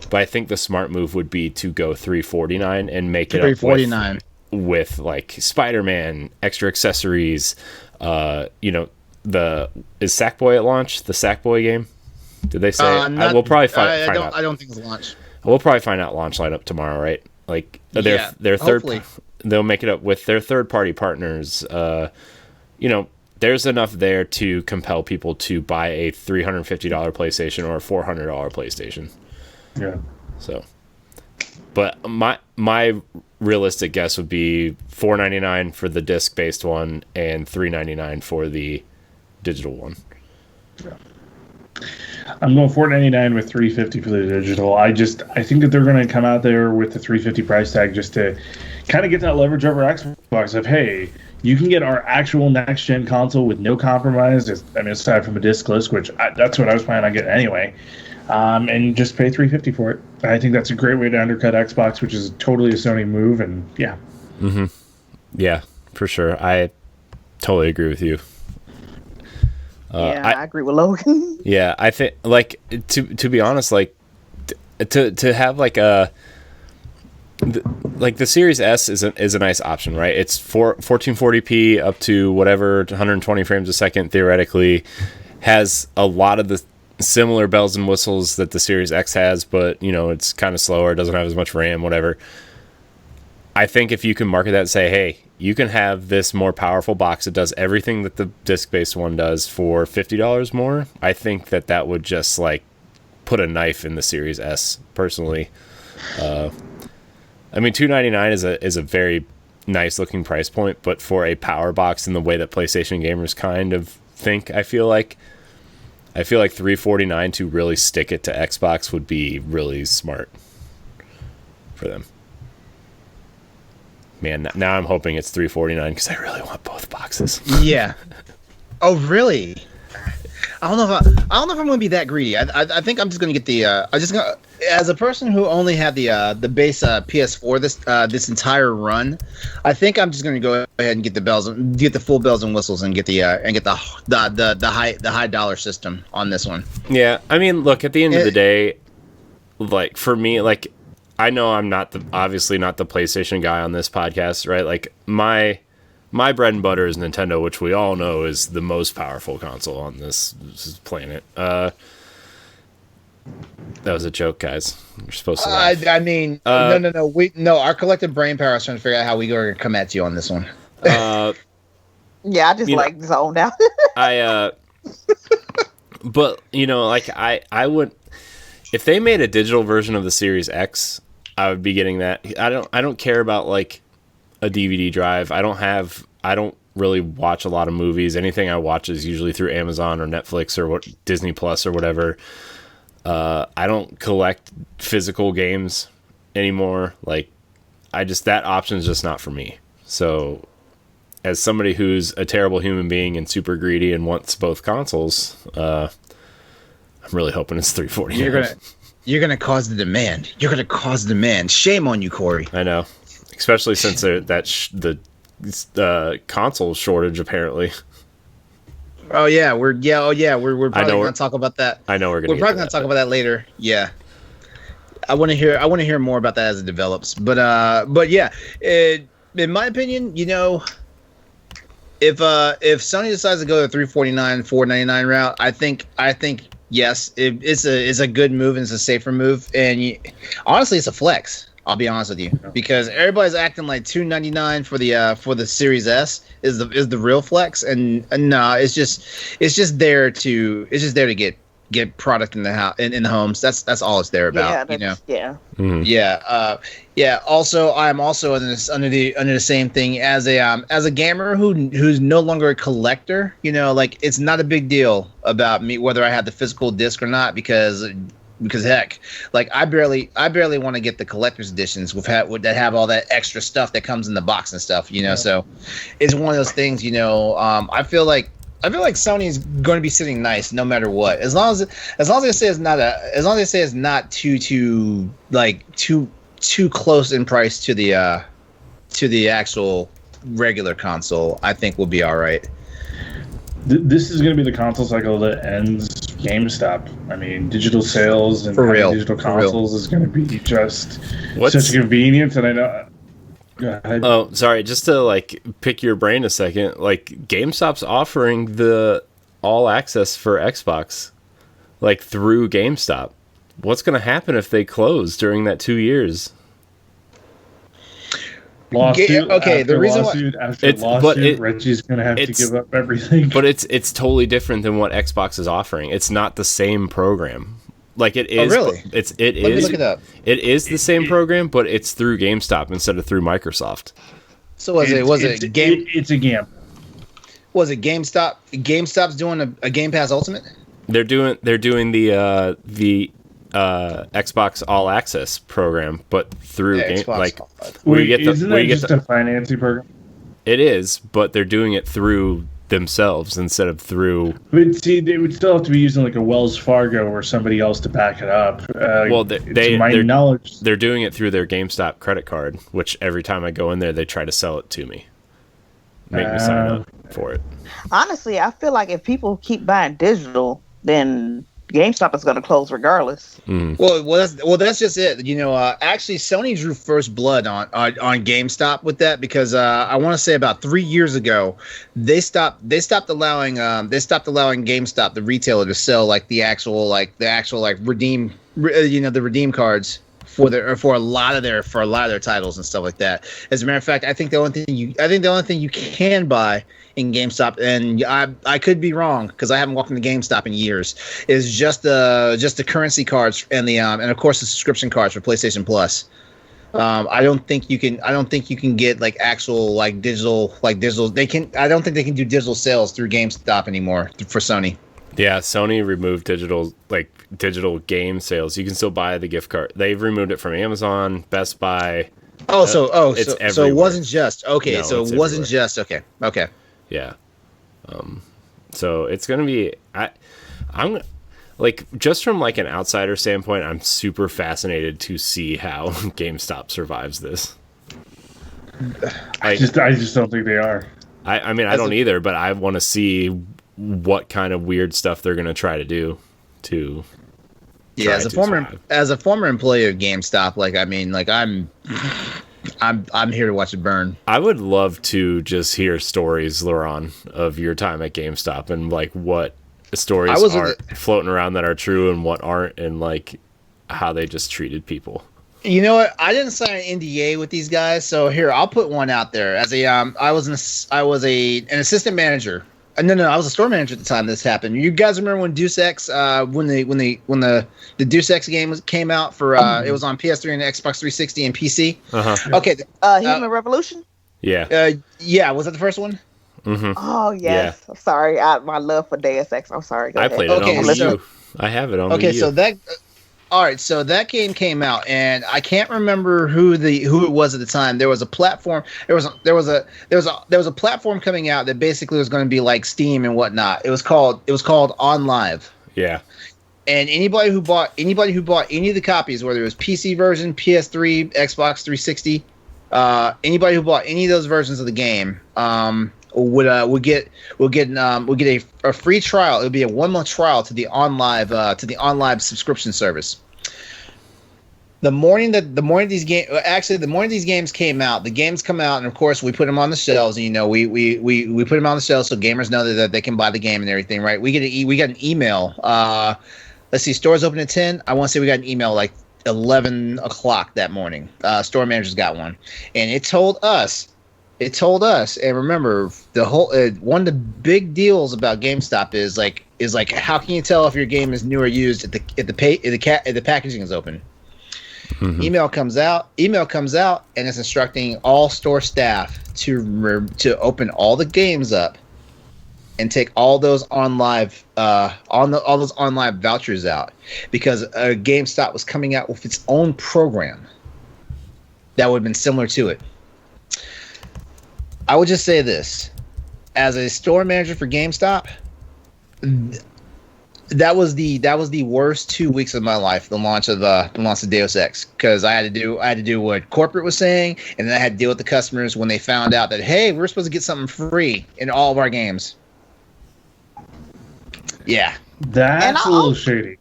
but I think the smart move would be to go $349 and make it $349 with like Spider-Man, extra accessories. Is Sackboy at launch? The Sackboy game? Did they say? We'll probably find out. I don't think it's launch. We'll probably find out launch lineup tomorrow, right? Like, their third. Hopefully. They'll make it up with their third-party partners. There's enough there to compel people to buy a $350 PlayStation or a $400 PlayStation. Yeah. So, but my realistic guess would be $499 for the disc-based one and $399 for the digital one. Yeah. I'm going $499 with $350 for the digital. I think that they're going to come out there with the $350 price tag just to kind of get that leverage over Xbox of, hey, you can get our actual next-gen console with no compromise. Aside from a discless, which that's what I was planning on getting anyway, and just pay $350 for it. I think that's a great way to undercut Xbox, which is totally a Sony move, and yeah. Mm-hmm. Yeah, for sure. I totally agree with you. I agree with Logan. Yeah, I think, like, to be honest, like, to have like the Series S is a nice option, right? It's 1440p up to whatever 120 frames a second theoretically, has a lot of the similar bells and whistles that the Series X has, but it's kind of slower, doesn't have as much RAM, whatever. I think if you can market that and say, hey, you can have this more powerful box that does everything that the disc-based one does for $50 more, I think that would just like put a knife in the Series S, personally. $299 is a very nice looking price point, but for a power box in the way that PlayStation gamers kind of think, I feel like $349 to really stick it to Xbox would be really smart for them. Man, now I'm hoping it's $349 because I really want both boxes. Yeah. Oh, really? I don't know if I'm going to be that greedy. I think I'm just going to get the. As a person who only had the base PS4 this entire run, I think I'm just going to go ahead and get the full bells and whistles and get the high dollar system on this one. Yeah, I mean, look, at the end of the day, like, for me, like, I know I'm obviously not the PlayStation guy on this podcast, right? Like, my bread and butter is Nintendo, which we all know is the most powerful console on this planet. That was a joke, guys. You're supposed to laugh. I mean, no. Our collective brain power is trying to figure out how we are going to come at you on this one. Yeah, I just like zone out. But like I would, if they made a digital version of the Series X, I would be getting that. I don't care about like a DVD drive. I don't really watch a lot of movies. Anything I watch is usually through Amazon or Netflix or Disney Plus or whatever. I don't collect physical games anymore. Like, that option is just not for me. So, as somebody who's a terrible human being and super greedy and wants both consoles, I'm really hoping it's 340. You're gonna cause the demand. You're gonna cause demand. Shame on you, Corey. I know, especially since the console shortage apparently. Oh yeah, we're probably gonna talk about that. I know we're probably gonna talk about that later. Yeah, I want to hear more about that as it develops. But yeah, in my opinion, if Sony decides to go the $349, $499 route, I think yes, it's a good move and it's a safer move. And honestly, it's a flex. I'll be honest with you, because everybody's acting like $299 for the Series S is the real flex, and no, it's just there to get product in the house in the homes. That's all it's there about. Yeah. Also, I'm also under the same thing as a gamer who's no longer a collector. Like, it's not a big deal about me whether I have the physical disc or not, because heck, like I barely want to get the collector's editions that have all that extra stuff that comes in the box and stuff. So it's one of those things. I feel like Sony's going to be sitting nice no matter what, as long as they say it's not too close in price to the actual regular console. I think we'll be all right. This is going to be the console cycle that ends GameStop. I mean, digital sales and digital consoles is going to be just such a convenience. And I know. Go ahead. Oh, sorry. Just to like pick your brain a second. Like, GameStop's offering the all access for Xbox, like through GameStop. What's going to happen if they close during that 2 years? Lawsuit. Okay, the reason Reggie's going to have to give up everything. But it's totally different than what Xbox is offering. It's not the same program. Like, it is. Oh, really? Let me look it up. It is the same program, but it's through GameStop instead of through Microsoft. So it's a gamble. Was it GameStop? GameStop's doing a Game Pass Ultimate? They're doing the Xbox All Access program, but through Isn't that just a financing program? It is, but they're doing it through themselves instead of through. But see, they would still have to be using like a Wells Fargo or somebody else to back it up. They're doing it through their GameStop credit card, which every time I go in there, they try to sell it to me, make me sign up for it. Honestly, I feel like if people keep buying digital, then GameStop is going to close regardless. Mm. Well, that's just it. Actually, Sony drew first blood on GameStop with that, because I want to say about 3 years ago, they stopped allowing GameStop, the retailer, to sell the actual redeem the redeem cards for a lot of their titles and stuff like that. As a matter of fact, I think the only thing you can buy in GameStop, and I could be wrong because I haven't walked into GameStop in years, is just the currency cards and and of course the subscription cards for PlayStation Plus. I don't think you can get actual digital. I don't think they can do digital sales through GameStop anymore for Sony. Yeah, Sony removed digital game sales. You can still buy the gift card. They've removed it from Amazon, Best Buy. So it wasn't just okay. No, so it wasn't just okay. Okay. Yeah. So it's gonna be. I'm just from an outsider standpoint, I'm super fascinated to see how GameStop survives this. I just don't think they are. I mean, I don't either, but I want to see what kind of weird stuff they're gonna try to do to. Yeah, as a former employee of GameStop, I'm here to watch it burn. I would love to just hear stories, Laurent, of your time at GameStop and what stories are floating around that are true and what aren't, and like how they just treated people. You know what? I didn't sign an NDA with these guys, so here I'll put one out there. As a I was an assistant manager. No, I was a store manager at the time this happened. You guys remember when Deus Ex, when the Deus Ex game came out for it was on PS3 and Xbox 360 and PC. Okay. Human Revolution. Yeah. Yeah. Was that the first one? Mm-hmm. Oh yes. Yeah. Sorry, my love for Deus Ex. I'm sorry. I played it on Wii U. I have it on Wii U. Okay, so that. All right, so that game came out, and I can't remember who it was at the time. There was a platform. There was a platform coming out that basically was going to be like Steam and whatnot. It was called OnLive. Yeah. And anybody who bought any of the copies, whether it was PC version, PS3, Xbox 360, anybody who bought any of those versions of the game, would get a free trial. It would be a 1-month trial to the OnLive subscription service. The morning these games came out, the games come out, and of course we put them on the shelves. And, we put them on the shelves so gamers know that they can buy the game and everything, right? We got an email. Let's see, stores open at 10. I want to say we got an email like 11 o'clock that morning. Store managers got one, and it told us, and remember, the whole one of the big deals about GameStop is like how can you tell if your game is new or used if the packaging is open? Mm-hmm. Email comes out, and it's instructing all store staff to open all the games up and take all those OnLive vouchers out, because GameStop was coming out with its own program that would have been similar to it. I would just say this: as a store manager for GameStop, that was the worst 2 weeks of my life. The launch of Deus Ex, because I had to do what corporate was saying, and then I had to deal with the customers when they found out that, hey, we're supposed to get something free in all of our games. Yeah, that's a little shady.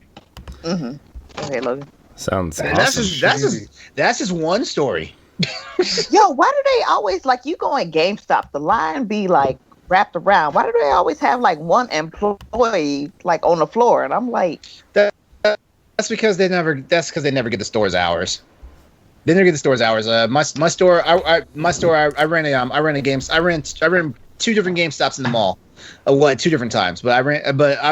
Mm-hmm. Okay, Logan. Sounds awesome. That's just one story. Yo, why do they always, like, you go in GameStop, the line be like wrapped around? Why do they always have like one employee like on the floor? And I'm like, that's because they never get the store's hours. They never get the store's hours. My store, I ran two different GameStops in the mall. Two different times, but I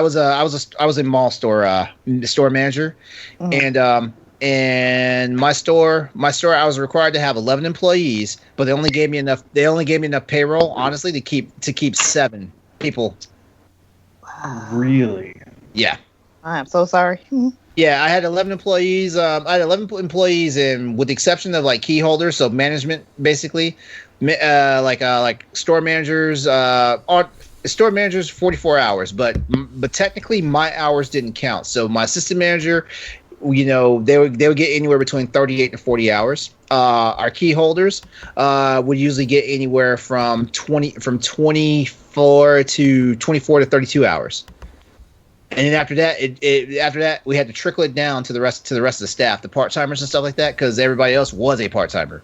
was a mall store manager, and my store I was required to have 11 employees, but they only gave me enough payroll, honestly, to keep 7 people. Wow. Really? Yeah. I am so sorry. Yeah, I had 11 employees. And with the exception of like key holders, so management basically, like store managers, store managers 44 hours, but technically my hours didn't count. So my assistant manager, they would get anywhere between 38 to 40 hours. Our key holders would usually get anywhere from 24 to 32 hours. And then after that, we had to trickle it down to the rest of the staff, the part-timers and stuff like that, because everybody else was a part-timer.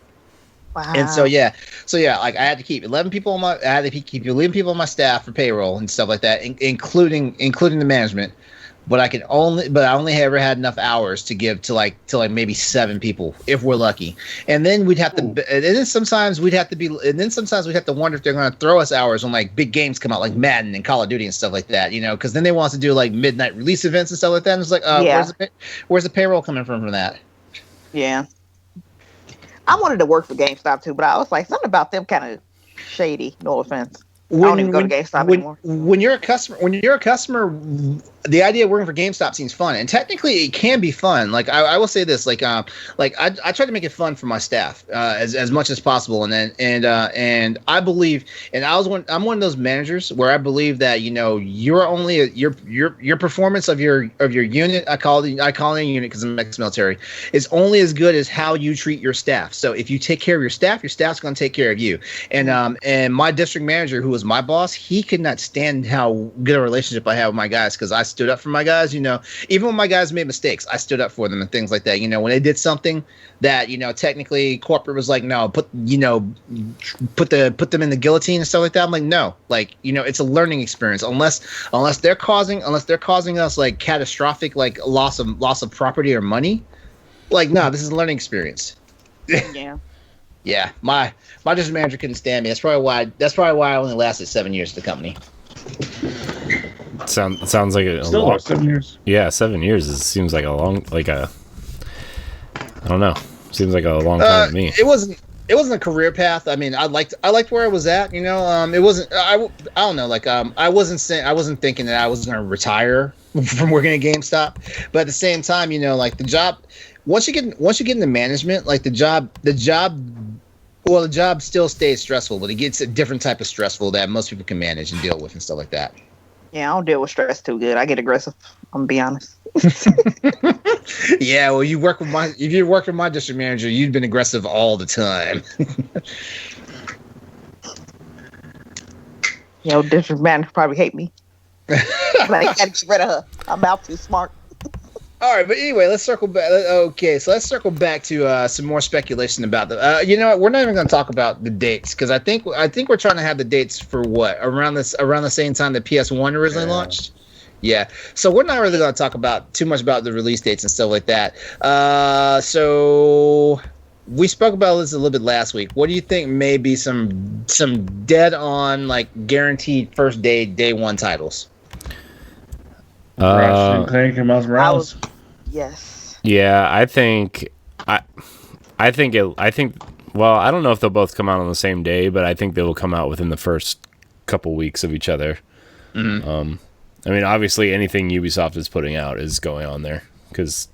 Wow. And so yeah, like I had to keep 11 people on my staff for payroll and stuff like that, including the management. But I only ever had enough hours to give to like maybe 7 people if we're lucky. And then sometimes we'd have to wonder if they're going to throw us hours when like big games come out, like Madden and Call of Duty and stuff like that, because then they want us to do like midnight release events and stuff like that. And it's like, where's the payroll coming from that? Yeah. I wanted to work for GameStop too, but I was like, something about them kind of shady. No offense. I don't even go to GameStop anymore. When you're a customer, the idea of working for GameStop seems fun, and technically it can be fun. Like I will say this, I try to make it fun for my staff as much as possible, and I believe, and I'm one of those managers where I believe that you're only your performance of your unit. I call it a unit because I'm ex-military, is only as good as how you treat your staff. So if you take care of your staff's going to take care of you. And my district manager, who was my boss, he could not stand how good a relationship I have with my guys, because stood up for my guys. Even when my guys made mistakes, I stood up for them and things like that. When they did something that technically corporate was like, no, put them in the guillotine and stuff like that. I'm like, no, it's a learning experience. Unless they're causing us like catastrophic like loss of property or money, no, this is a learning experience. Yeah. Yeah, my district manager couldn't stand me. That's probably why I only lasted 7 years at the company. Sounds like a Still long, 7 years. Yeah, 7 years seems like a long, I don't know. Seems like a long time to me. It wasn't a career path. I mean, I liked where I was at. It wasn't. I don't know. I wasn't thinking that I was going to retire from working at GameStop. But at the same time, the job. Once you get into management, the job still stays stressful, but it gets a different type of stressful that most people can manage and deal with and stuff like that. Yeah, I don't deal with stress too good. I get aggressive. I'm gonna be honest. Yeah, well, if you work with my district manager, you've been aggressive all the time. District manager probably hate me. But I gotta get rid of her. I'm out too smart. All right, but anyway, let's circle back. Okay, so let's circle back to some more speculation about the. You know what? We're not even going to talk about the dates because I think we're trying to have the dates for what around the same time that PS1 originally launched. Yeah, so we're not really going to talk about too much about the release dates and stuff like that. So we spoke about this a little bit last week. What do you think may be some dead on guaranteed first day one titles? Ratchet and Clank and Miles Morales. Yes. Yeah, I think. Well, I don't know if they'll both come out on the same day, but I think they will come out within the first couple weeks of each other. Mm-hmm. I mean, obviously, anything Ubisoft is putting out is going on there because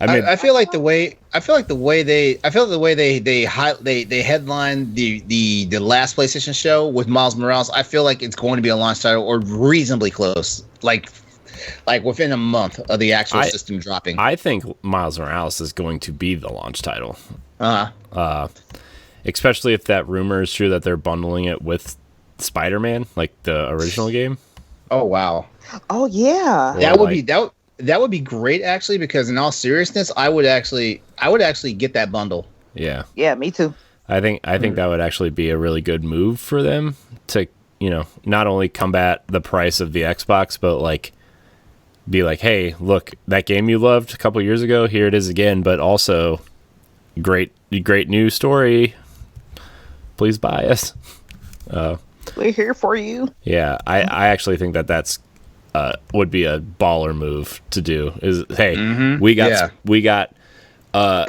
I feel like the way they headlined the last PlayStation show with Miles Morales. I feel like it's going to be a launch title or reasonably close, like within a month of the actual system dropping. I think Miles Morales is going to be the launch title. Especially if that rumor is true that they're bundling it with Spider-Man, like the original game. Oh wow! Oh yeah, that would be great actually, because in all seriousness, I would actually get that bundle. Yeah. Yeah, me too. I think that would actually be a really good move for them to, not only combat the price of the Xbox, but be like, hey, look, that game you loved a couple years ago, here it is again, but also great new story. Please buy us. We're here for you. Yeah, I actually think that's would be a baller move to do. Is hey, we got a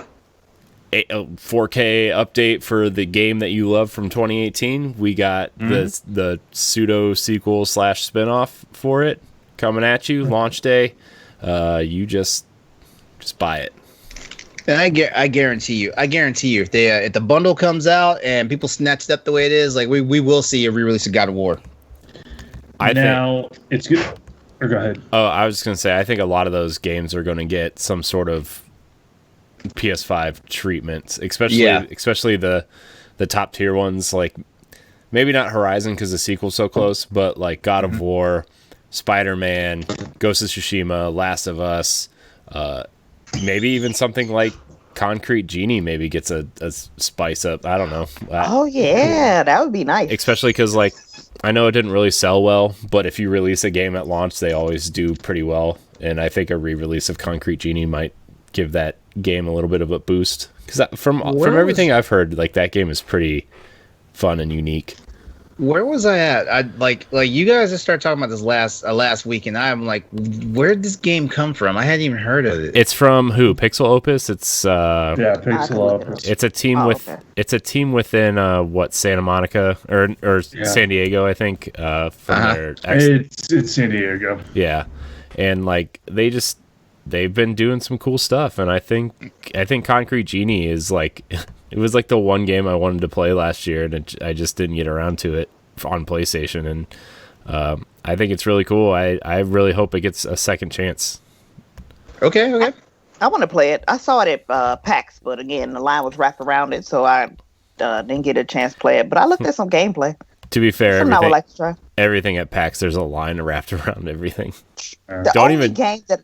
4K update for the game that you love from 2018. We got the pseudo sequel / spinoff for it coming at you launch day. You just buy it. And I guarantee you, if the bundle comes out and people snatch it up the way it is, we will see a re-release of God of War. It's good. Or go ahead. Oh, I was just gonna say, I think a lot of those games are going to get some sort of PS5 treatment, especially the top tier ones. Maybe not Horizon because the sequel's so close, but God of War, Spider-Man, Ghost of Tsushima, Last of Us. Maybe even something like Concrete Genie maybe gets a spice up. I don't know. Oh yeah, that would be nice. Especially because I know it didn't really sell well, but if you release a game at launch, they always do pretty well. And I think a re-release of Concrete Genie might give that game a little bit of a boost. Because from everything I've heard, that game is pretty fun and unique. Where was I at? I you guys just started talking about this last week, and I'm like, where did this game come from? I hadn't even heard of it. It's from who? Pixel Opus. It's Pixel Opus. It's a team it's a team within Santa Monica or San Diego, I think. From their it's San Diego. Yeah, and they've been doing some cool stuff, and I think Concrete Genie is it was the one game I wanted to play last year, and I just didn't get around to it on PlayStation. And I think it's really cool. I really hope it gets a second chance. Okay. I want to play it. I saw it at PAX, but again, the line was wrapped around it, so I didn't get a chance to play it. But I looked at some gameplay. To be fair, I would like to try. everything at PAX, there's a line wrapped around everything. The Don't only even- game that.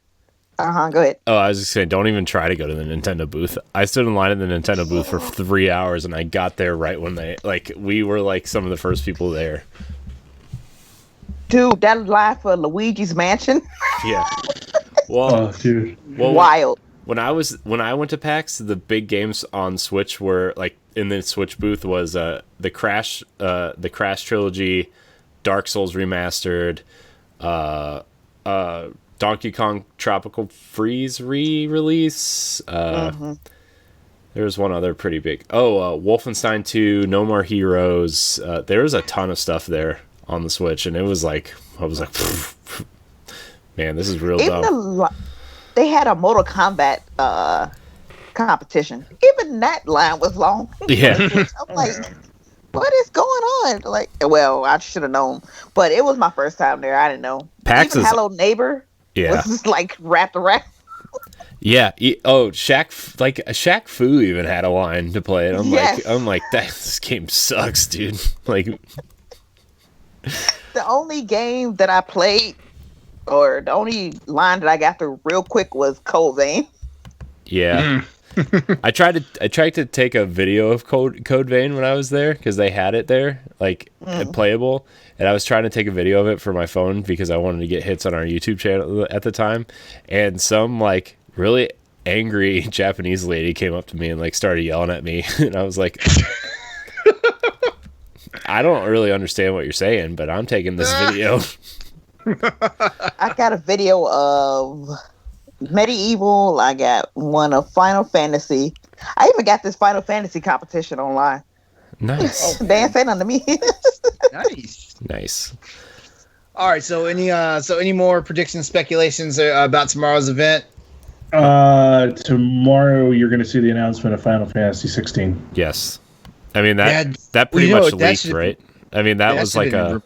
Go ahead. Oh, I was just saying, don't even try to go to the Nintendo booth. I stood in line at the Nintendo booth for 3 hours, and I got there right when we were like some of the first people there. Dude, that line for Luigi's Mansion, Yeah. Well, Oh, dude. wild. when I went to PAX, the big games on Switch were like in the Switch booth was the Crash trilogy, Dark Souls remastered, Donkey Kong Tropical Freeze re-release. There was one other pretty big. Wolfenstein 2, No More Heroes. There was a ton of stuff there on the Switch, and it was like I was like, man, this is real dumb. They had a Mortal Kombat competition. Even that line was long. Yeah. I'm like, what is going on? Like, well, I should have known, but it was my first time there. I didn't know. PAX Even is- Hello Neighbor was just like wrapped around. Yeah. Shaq Fu even had a line to play it. I'm like, this game sucks, dude. Like, The only game that I played, or the only line that I got through real quick was Code Vein. yeah. I tried to take a video of Code Vein when I was there because they had it there, playable, and I was trying to take a video of it for my phone because I wanted to get hits on our YouTube channel at the time, and some like really angry Japanese lady came up to me and like started yelling at me, and I was like, I don't really understand what you're saying, but I'm taking this video. I got a video of Medieval. I got one of Final Fantasy. I even got this Final Fantasy competition online. Nice. They ain't say nothing to me. Nice. All right. So any more predictions, speculations about tomorrow's event? Tomorrow you're going to see the announcement of Final Fantasy 16. Yes. I mean, that Well, pretty you know much what, that leaked, should- right? I mean, that was like a...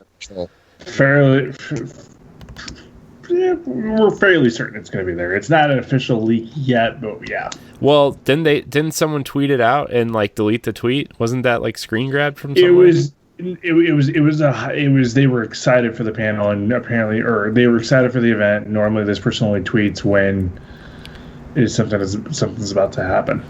We're fairly certain it's going to be there. It's not an official leak yet, but yeah. Well, didn't someone tweet it out and like delete the tweet? Wasn't that like screen grabbed from It somewhere? was they were excited for the panel, and apparently, or they were excited for the event. Normally this person only tweets when something's about to happen.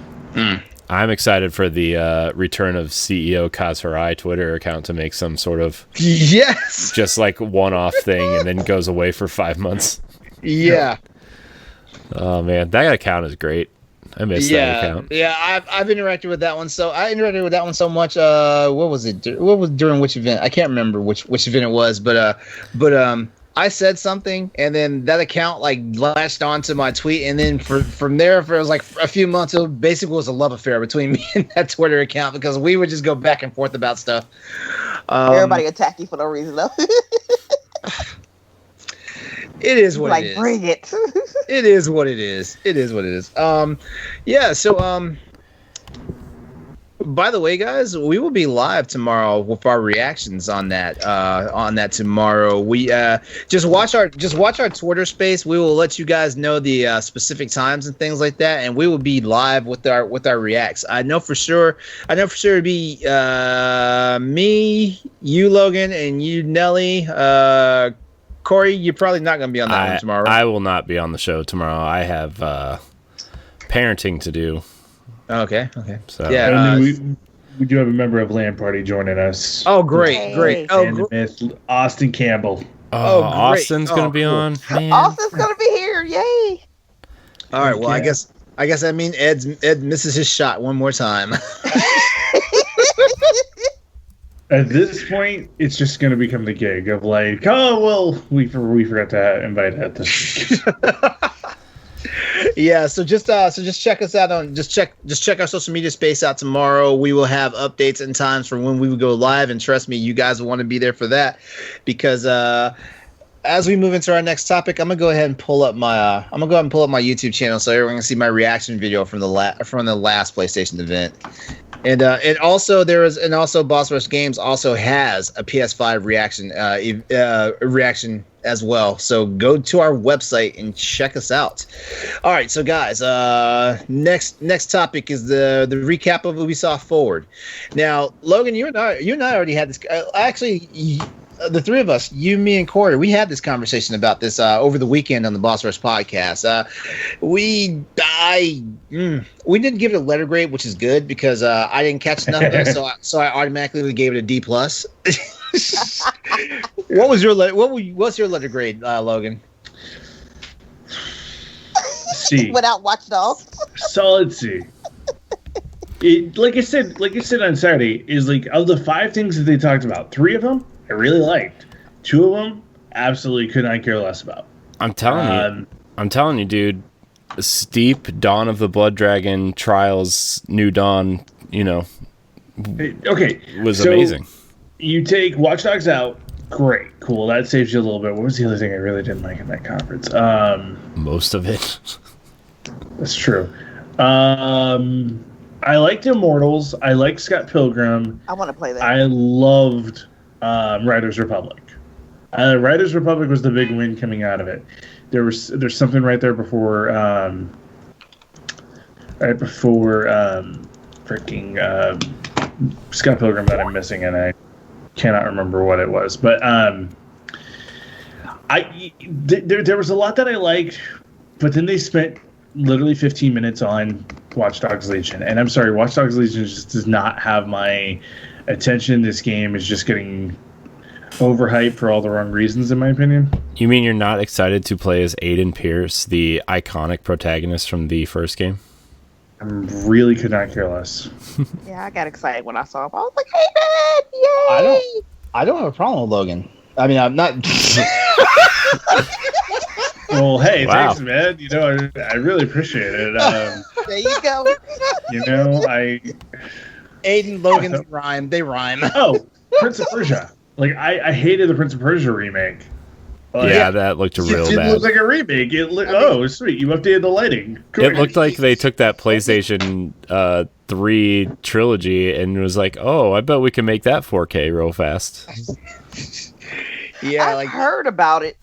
I'm excited for the return of CEO Kaz Hirai Twitter account to make some sort of Yes. just like one-off thing and then goes away for 5 months. Yeah. Oh man, that account is great. I miss that account. Yeah, I've interacted with that one. So I interacted with that one so much. What was it? What was during which event? I can't remember which event it was, but I said something, and then that account like latched onto my tweet, and then from there, for it was like a few months, it basically was a love affair between me and that Twitter account because we would just go back and forth about stuff. Everybody attack you for no reason though. It is what like, it is. bring it. It is what it is. It is what it is. Yeah. So by the way, guys, we will be live tomorrow with our reactions on that tomorrow. We just watch our Twitter space. We will let you guys know the specific times and things like that, and we will be live with our reacts. I know for sure it'll be me, you, Logan, and you, Nelly. Corey, you're probably not going to be on that one tomorrow. I will not be on the show tomorrow. I have parenting to do. Okay. So Yeah. And then we do have a member of Land Party joining us. Oh, great. And the myth, Austin Campbell. Oh, great. Austin's gonna be cool. on. Man. Austin's gonna be here. Yay! All right. Well, Okay. I guess that means Ed misses his shot one more time. At this point, it's just going to become the gig of like, oh well, we forgot to invite Ed this week. Yeah, so just check us out on just check our social media space out tomorrow. We will have updates and times for when we will go live, and trust me, you guys will want to be there for that because as we move into our next topic, I'm gonna go ahead and pull up my YouTube channel so everyone can see my reaction video from the last PlayStation event. And also Boss Rush Games also has a PS5 reaction as well. So go to our website and check us out. All right, so guys, next topic is the recap of Ubisoft Forward. Now, Logan, you and I already had this. Actually, the three of us, you, me, and Corey, we had this conversation about this over the weekend on the Boss Rush podcast. We didn't give it a letter grade, which is good because I didn't catch enough of it, so I automatically gave it a D plus. What's your letter grade, Logan? C. Without Watch Dogs. Solid C. Like I said on Saturday, is like of the 5 things that they talked about, 3 of them I really liked. 2 of them absolutely could not care less about. I'm telling you, dude. Steep, Dawn of the Blood Dragon, Trials, New Dawn. Okay, was amazing. You take Watch Dogs out, great, cool. That saves you a little bit. What was the other thing I really didn't like in that conference? Most of it. That's true. I liked Immortals. I liked Scott Pilgrim. I want to play that. I loved Riders Republic. Riders Republic was the big win coming out of it. There's something right there before Scott Pilgrim that I'm missing, and I cannot remember what it was. But there was a lot that I liked, but then they spent literally 15 minutes on Watch Dogs Legion, and I'm sorry, Watch Dogs Legion just does not have my attention. This game is just getting overhyped for all the wrong reasons, in my opinion. You mean you're not excited to play as Aiden Pierce, the iconic protagonist from the first game? I really could not care less. Yeah, I got excited when I saw him. I was like, "Hey, man, yay!" I don't have a problem with Logan. I mean, I'm not. Well, hey, Wow. Thanks, man. I really appreciate it. There you go. Aiden, Logan's rhyme. They rhyme. Oh, Prince of Persia. Like, I hated the Prince of Persia remake. Yeah, that looked real It didn't bad. look like a remake. Sweet. You updated the lighting. Cool. It looked like they took that PlayStation 3 trilogy and was like, oh, I bet we can make that 4K real fast. Yeah, I've heard about it.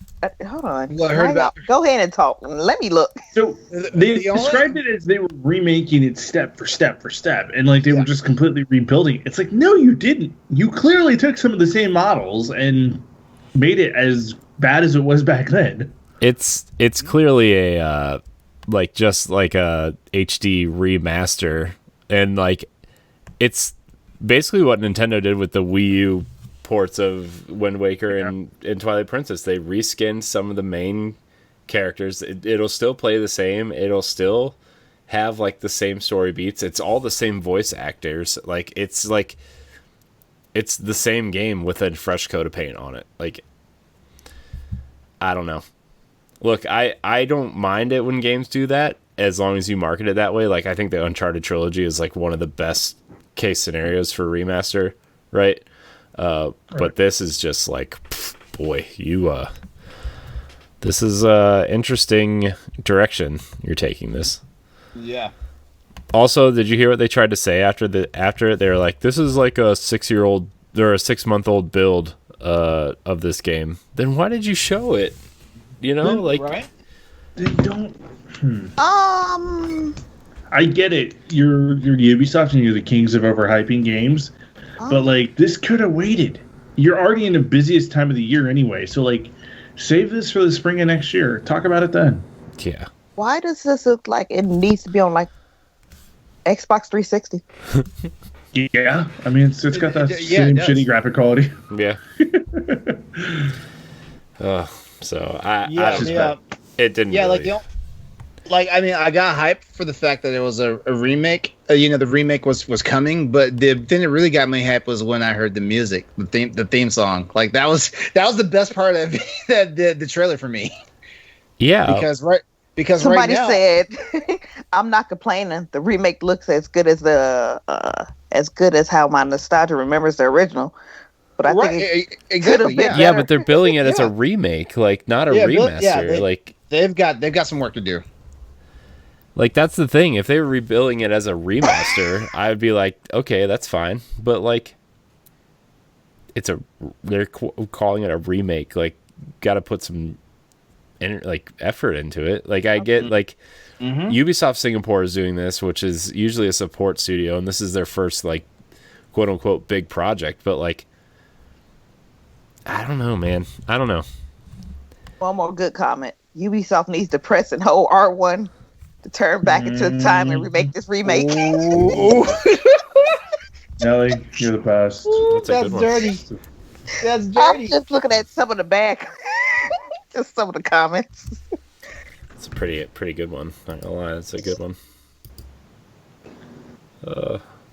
Hold on. Well, I heard about- Go ahead and talk. Let me look. So they described it as they were remaking it step for step for step, and like they were just completely rebuilding it. It's like, no, you didn't. You clearly took some of the same models and made it as bad as it was back then. It's clearly a just like a HD remaster, and like it's basically what Nintendo did with the Wii U ports of Wind Waker and Twilight Princess. They reskinned some of the main characters. It'll still play the same. It'll still have like the same story beats. It's all the same voice actors. It's the same game with a fresh coat of paint on it. Like, I don't know. Look, I don't mind it when games do that as long as you market it that way. Like, I think the Uncharted trilogy is like one of the best case scenarios for remaster, right? But this is just like, boy, this is interesting direction you're taking this. Yeah. Also, did you hear what they tried to say after it? They were like, this is like a 6-year-old or a 6-month-old build of this game. Then why did you show it? Right? They don't. I get it. You're Ubisoft and you're the kings of overhyping games. But, like, this could have waited. You're already in the busiest time of the year anyway. So, like, save this for the spring of next year. Talk about it then. Yeah. Why does this look like it needs to be on, like, Xbox 360? Yeah. I mean, it's got that same shitty graphic quality. Yeah. It didn't really... I got hyped for the fact that it was a remake. The remake was coming, but the thing that really got me hyped was when I heard the music, the theme song. Like that was the best part of the trailer for me. Yeah, because somebody right now, said, "I'm not complaining. The remake looks as good as how my nostalgia remembers the original." But I think it exactly. could have been yeah, better. but they're billing it as a remake, like not a remaster. They've got some work to do. Like, that's the thing. If they were rebuilding it as a remaster, I would be like, okay, that's fine. But, like, they're calling it a remake. Like, got to put some, effort into it. Like, I get, like, Ubisoft Singapore is doing this, which is usually a support studio, and this is their first, like, quote-unquote big project. But, like, I don't know, man. I don't know. One more good comment. Ubisoft needs to press and hold R1 to turn back into time and remake this remake. Ooh. Nelly, you're the best. That's dirty. That's I'm dirty. just looking at some of the back, just some of the comments. It's a pretty good one. Not gonna lie, it's a good one.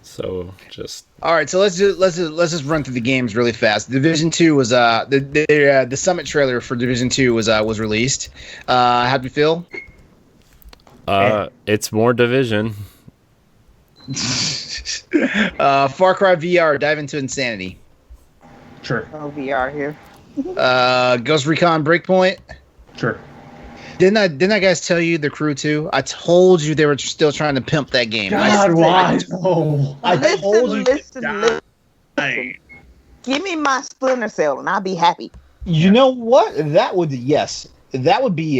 So just All right, so let's just run through the games really fast. Division 2 was the summit trailer for Division 2 was released. How'd you feel? it's more Division. Far Cry VR, dive into insanity. Sure. Oh, VR here. Ghost Recon Breakpoint. Sure. Didn't I guys tell you the crew too? I told you they were still trying to pimp that game. God, why? No. I told you. Listen. Hey. Give me my Splinter Cell and I'll be happy. You know what? That would be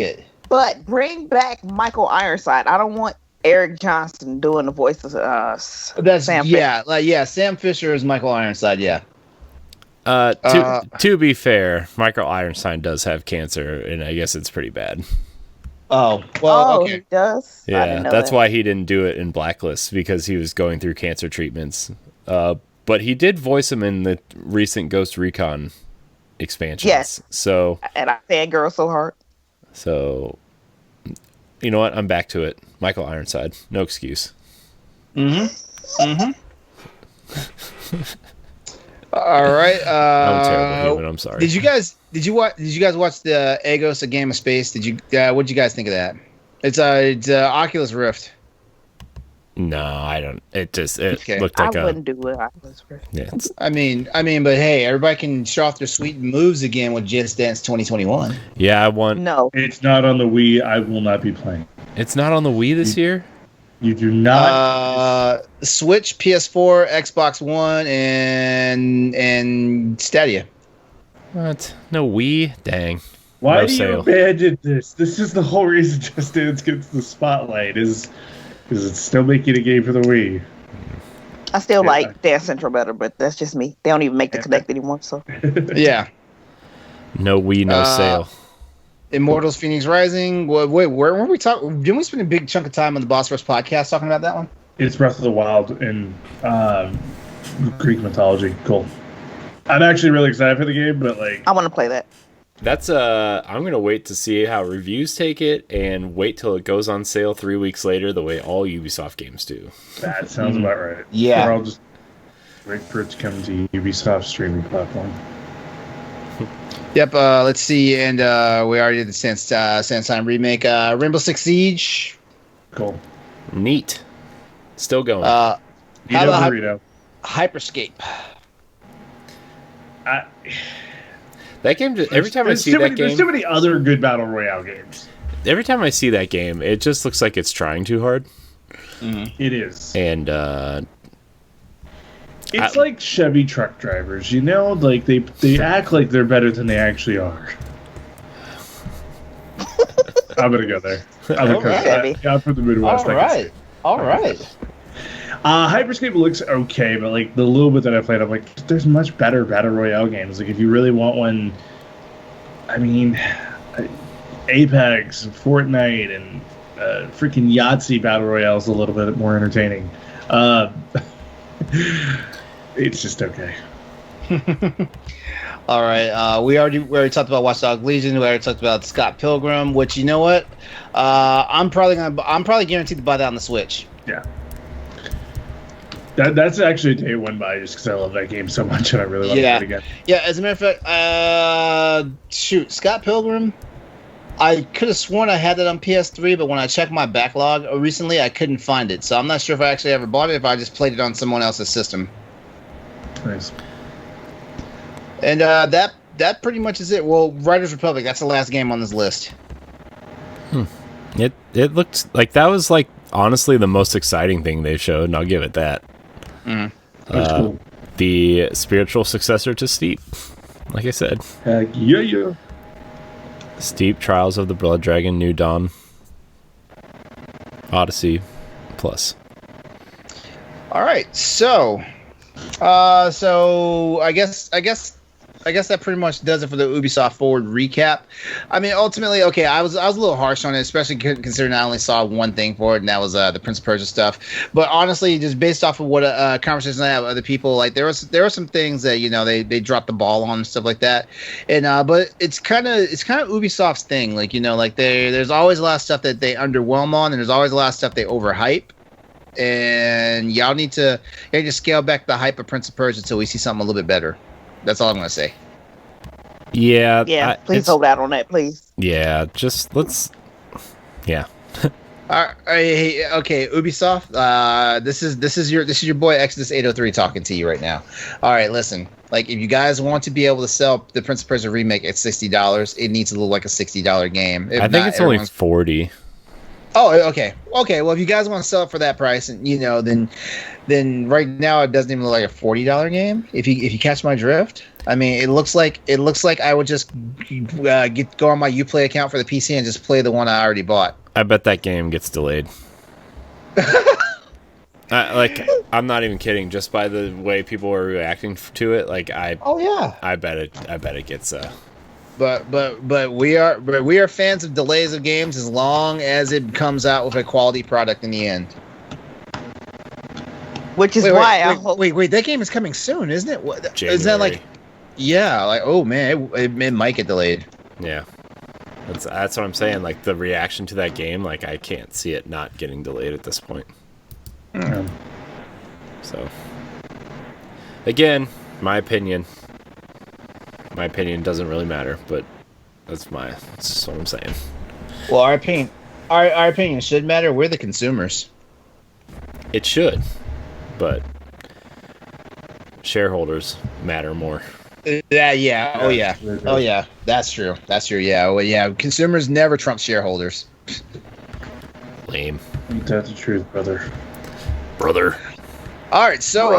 it. But bring back Michael Ironside. I don't want Eric Johnson doing the voice of That's Sam Fisher. Sam Fisher is Michael Ironside. Yeah. To be fair, Michael Ironstein does have cancer, and I guess it's pretty bad. Oh well. Okay. He does? I Yeah, didn't know that's that. why he didn't do it in Blacklist, because he was going through cancer treatments. But he did voice him in the recent Ghost Recon expansions. Yes. So And I fangirl so hard. you know what? I'm back to it. Michael Ironside, no excuse. All right. I'm terrible human. I'm sorry. Did you guys watch the Agos: A Game of Space? What did you guys think of that? It's Oculus Rift. No, I don't. It Okay. looked like I wouldn't do it. Yeah, I mean, but hey, everybody can show off their sweet moves again with Just Dance 2021. yeah. I want. No. It's not on the Wii. I will not be playing. It's not on the Wii this year. You do not. Switch, PS4, Xbox One, and Stadia. What? No Wii? Dang. Why no do sale. you abandon this? This is the whole reason Just Dance gets the spotlight. Is it's still making a game for the Wii? I still like Dance Central better, but that's just me. They don't even make the Connect anymore, so. Yeah. No Wii, no sale. Immortals: Phoenix Rising. Wait, where were we talking? Didn't we spend a big chunk of time on the Boss Rush podcast talking about that one? It's Breath of the Wild in Greek mythology. Cool. I'm actually really excited for the game, but like, I want to play that. That's I'm gonna wait to see how reviews take it, and wait till it goes on sale 3 weeks later, the way all Ubisoft games do. that sounds about right. Yeah. Or I'll just wait for it to come to Ubisoft streaming platform. Yep. Let's see, and we already did the Sandstorm remake. Rainbow Six Siege. Cool. Neat. Still going. How about Burrito. Hyperscape? That game. Every time I see that there's too many other good battle royale games. every time I see that game, it just looks like it's trying too hard. It is. And it's like Chevy truck drivers, you know? Like they act like they're better than they actually are. I'm gonna go there. I'm from the Midwest. All right. Hyperscape looks okay, but like the little bit that I played, I'm like, there's much better battle royale games. Like if you really want one, I mean, Apex, Fortnite, and freaking Yahtzee battle royale is a little bit more entertaining. It's just okay. All right. We already talked about Watch Dogs Legion. We already talked about Scott Pilgrim. Which, you know what? I'm probably guaranteed to buy that on the Switch. Yeah. That's actually a day one buy just because I love that game so much and I really want to play it again. Yeah. As a matter of fact, Scott Pilgrim. I could have sworn I had that on PS3, but when I checked my backlog recently, I couldn't find it. So I'm not sure if I actually ever bought it, if I just played it on someone else's system. Nice. And that pretty much is it. Well, Riders Republic, that's the last game on this list. it looked like that was like honestly the most exciting thing they showed, and I'll give it that. That's cool. The spiritual successor to Steep, like I said. Yeah. Steep, Trials of the Blood Dragon, New Dawn, Odyssey, Plus. All right, so I guess that pretty much does it for the Ubisoft Forward recap. I mean, ultimately, okay, I was a little harsh on it, especially considering I only saw one thing for it, and that was the Prince of Persia stuff. But honestly, just based off of what conversations I have with other people, like there were some things that they dropped the ball on and stuff like that. And but it's kind of Ubisoft's thing, like like there's always a lot of stuff that they underwhelm on, and there's always a lot of stuff they overhype. And y'all need to scale back the hype of Prince of Persia until we see something a little bit better. That's all I'm going to say. Yeah. Yeah, please hold out on that, please. Yeah, just let's... Yeah. Okay, Ubisoft, this is your boy Exodus 803 talking to you right now. All right, listen. Like, if you guys want to be able to sell the Prince of Persia remake at $60, it needs to look like a $60 game. If I think it's only $40. Oh, okay. Okay, well, if you guys want to sell it for that price, and then right now it doesn't even look like a $40 game. If you catch my drift, I mean, it looks like I would just go on my Uplay account for the PC and just play the one I already bought. I bet that game gets delayed. I'm not even kidding. Just by the way people are reacting to it, like I bet it gets. But we are fans of delays of games as long as it comes out with a quality product in the end. Which is why I hope. Wait, that game is coming soon, isn't it? What, January. is that like? Yeah, like oh man, it might get delayed. Yeah, that's what I'm saying. Like the reaction to that game, like I can't see it not getting delayed at this point. So, again, my opinion. My opinion doesn't really matter, but that's what I'm saying. Well, our opinion should matter. We're the consumers. It should, but shareholders matter more. Yeah. Oh yeah. That's true. Yeah. Well, yeah. Consumers never trump shareholders. Lame. That's the truth, brother. All right, so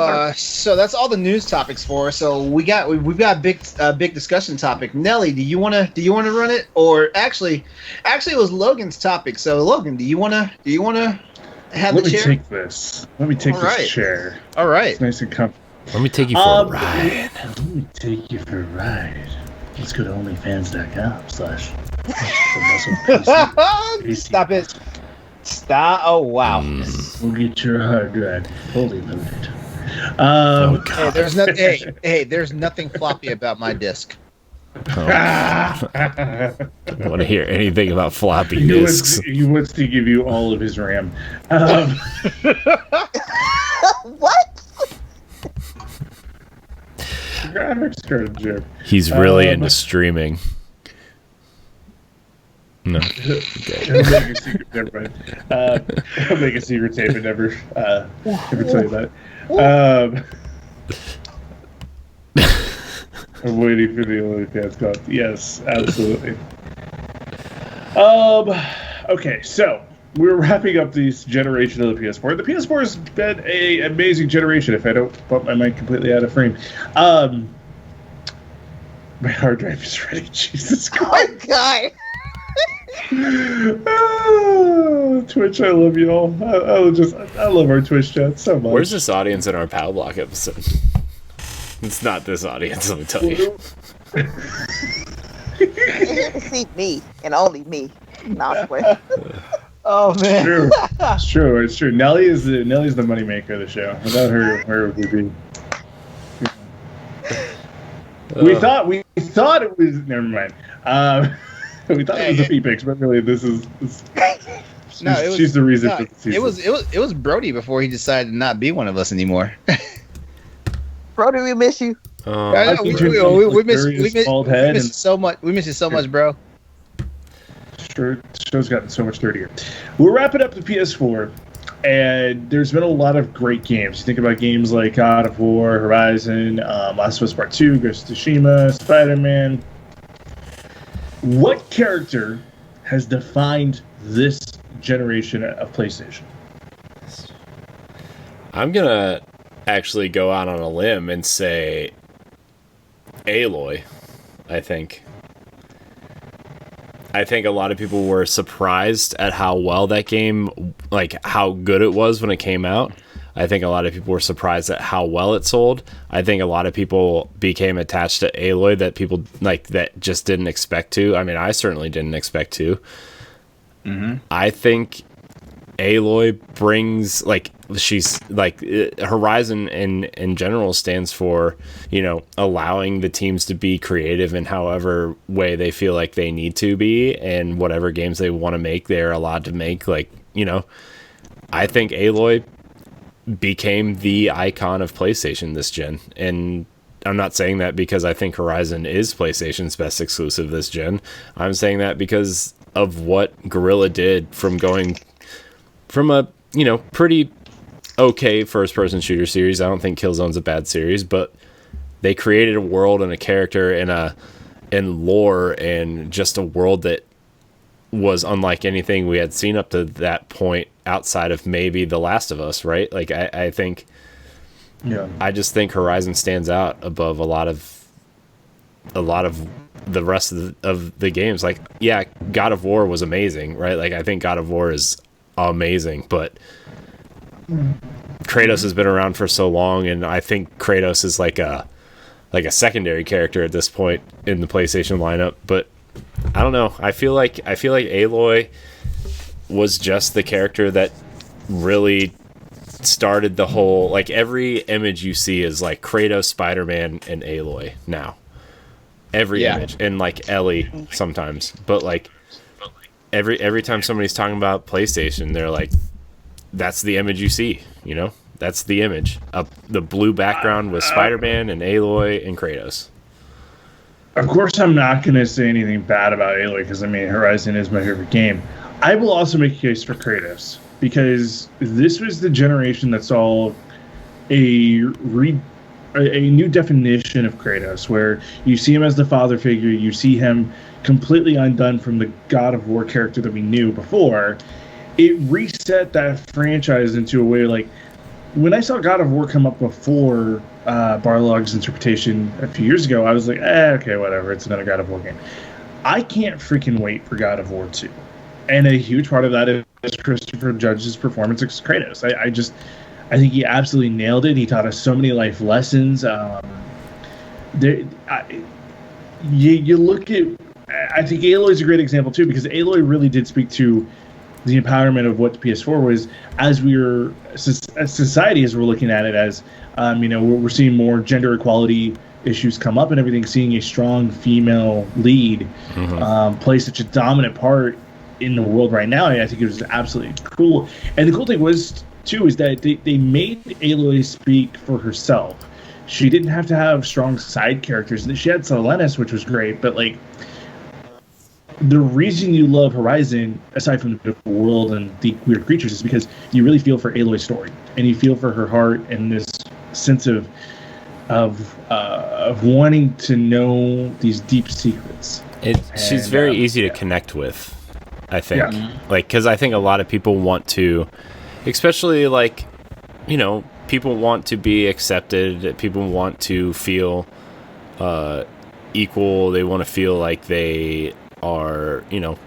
that's all the news topics for us. So we've got a big discussion topic. Nelly, do you want to run it, or actually it was Logan's topic. So Logan, do you want to have the chair? Let me take this chair. All right. It's nice and comfy. Let me take you for a ride. Let me take you for a ride. Let's go to onlyfans.com/ Stop it. Stop. Oh, wow. We'll get your hard drive fully loaded. There's nothing floppy about my disc. I don't want to hear anything about floppy disks. He wants to give you all of his RAM. What? Graphics card joke. He's really into streaming. No. Okay. I'll make a secret. Never mind. I'll make a secret tape and never tell you that. I'm waiting for the OnlyFans call. Yes, absolutely. Okay, so we're wrapping up this generation of the PS4. The PS4 has been an amazing generation. If I don't bump my mic completely out of frame, my hard drive is ready. Jesus Christ! Oh God. Twitch, I love y'all. I love our Twitch chat so much. Where's this audience in our Power Block episode? It's not this audience, let me tell you. You're here to see me and only me. Not swear. Oh man, it's true. Nellie's the moneymaker of the show. Without her, where would we be? We thought it was. Never mind. We thought it was the Phoenix, but really, she's the reason for the season. It was Brody before he decided to not be one of us anymore. Brody, we miss you. We miss you so much. We miss you so much, bro. Sure, the show's gotten so much dirtier. We're wrapping up the PS4, and there's been a lot of great games. You think about games like God of War, Horizon, Last of Us Part 2, Ghost of Tsushima, Spider-Man. What character has defined this generation of PlayStation? I'm going to actually go out on a limb and say Aloy, I think. I think a lot of people were surprised at how well that game, like how good it was when it came out. I think a lot of people were surprised at how well it sold. I think a lot of people became attached to Aloy that people like that just didn't expect to. I mean, I certainly didn't expect to. I think Aloy brings, like, she's like, Horizon in general stands for, you know, allowing the teams to be creative in however way they feel like they need to be, and whatever games they want to make, they're allowed to make. Like, you know, I think Aloy became the icon of PlayStation this gen, and I'm not saying that because I think Horizon is PlayStation's best exclusive this gen. I'm saying that because of what Guerrilla did from going from a, you know, pretty okay first-person shooter series. I don't think Killzone's a bad series, but they created a world and a character and lore and just a world that was unlike anything we had seen up to that point outside of maybe The Last of Us, right? Like, I think, I just think Horizon stands out above a lot of the rest of the games. Like, yeah, God of War was amazing, right? Like, I think God of War is amazing, but Kratos has been around for so long, and I think Kratos is like a secondary character at this point in the PlayStation lineup. But I don't know. I feel like Aloy was just the character that really started the whole, like, every image you see is like Kratos, Spider-Man, and Aloy now. Every image, and like Ellie sometimes, but like every time somebody's talking about PlayStation, they're like, that's the image you see, you know? That's the image. The blue background with Spider-Man and Aloy and Kratos. Of course, I'm not going to say anything bad about Aloy because, I mean, Horizon is my favorite game. I will also make a case for Kratos because this was the generation that saw a new definition of Kratos, where you see him as the father figure, you see him completely undone from the God of War character that we knew before. It reset that franchise into a way, like, when I saw God of War come up before Barlog's interpretation a few years ago, I was like, okay, whatever, it's another God of War game. I can't freaking wait for God of War 2. And a huge part of that is Christopher Judge's performance as Kratos. I think he absolutely nailed it. He taught us so many life lessons. You look at, I think Aloy is a great example too, because Aloy really did speak to the empowerment of what the PS4 was, as society, as we're looking at it, as you know, we're seeing more gender equality issues come up and everything. Seeing a strong female lead play such a dominant part in the world right now, I think it was absolutely cool. And the cool thing was too is that they made Aloy speak for herself. She didn't have to have strong side characters. She had Selenis, which was great, but like, the reason you love Horizon, aside from the beautiful world and the weird creatures, is because you really feel for Aloy's story, and you feel for her heart and this sense of wanting to know these deep secrets. She's very easy to connect with, I think. Yeah. Like, because I think a lot of people want to, especially, like, you know, people want to be accepted. People want to feel equal. They want to feel like they are, you know,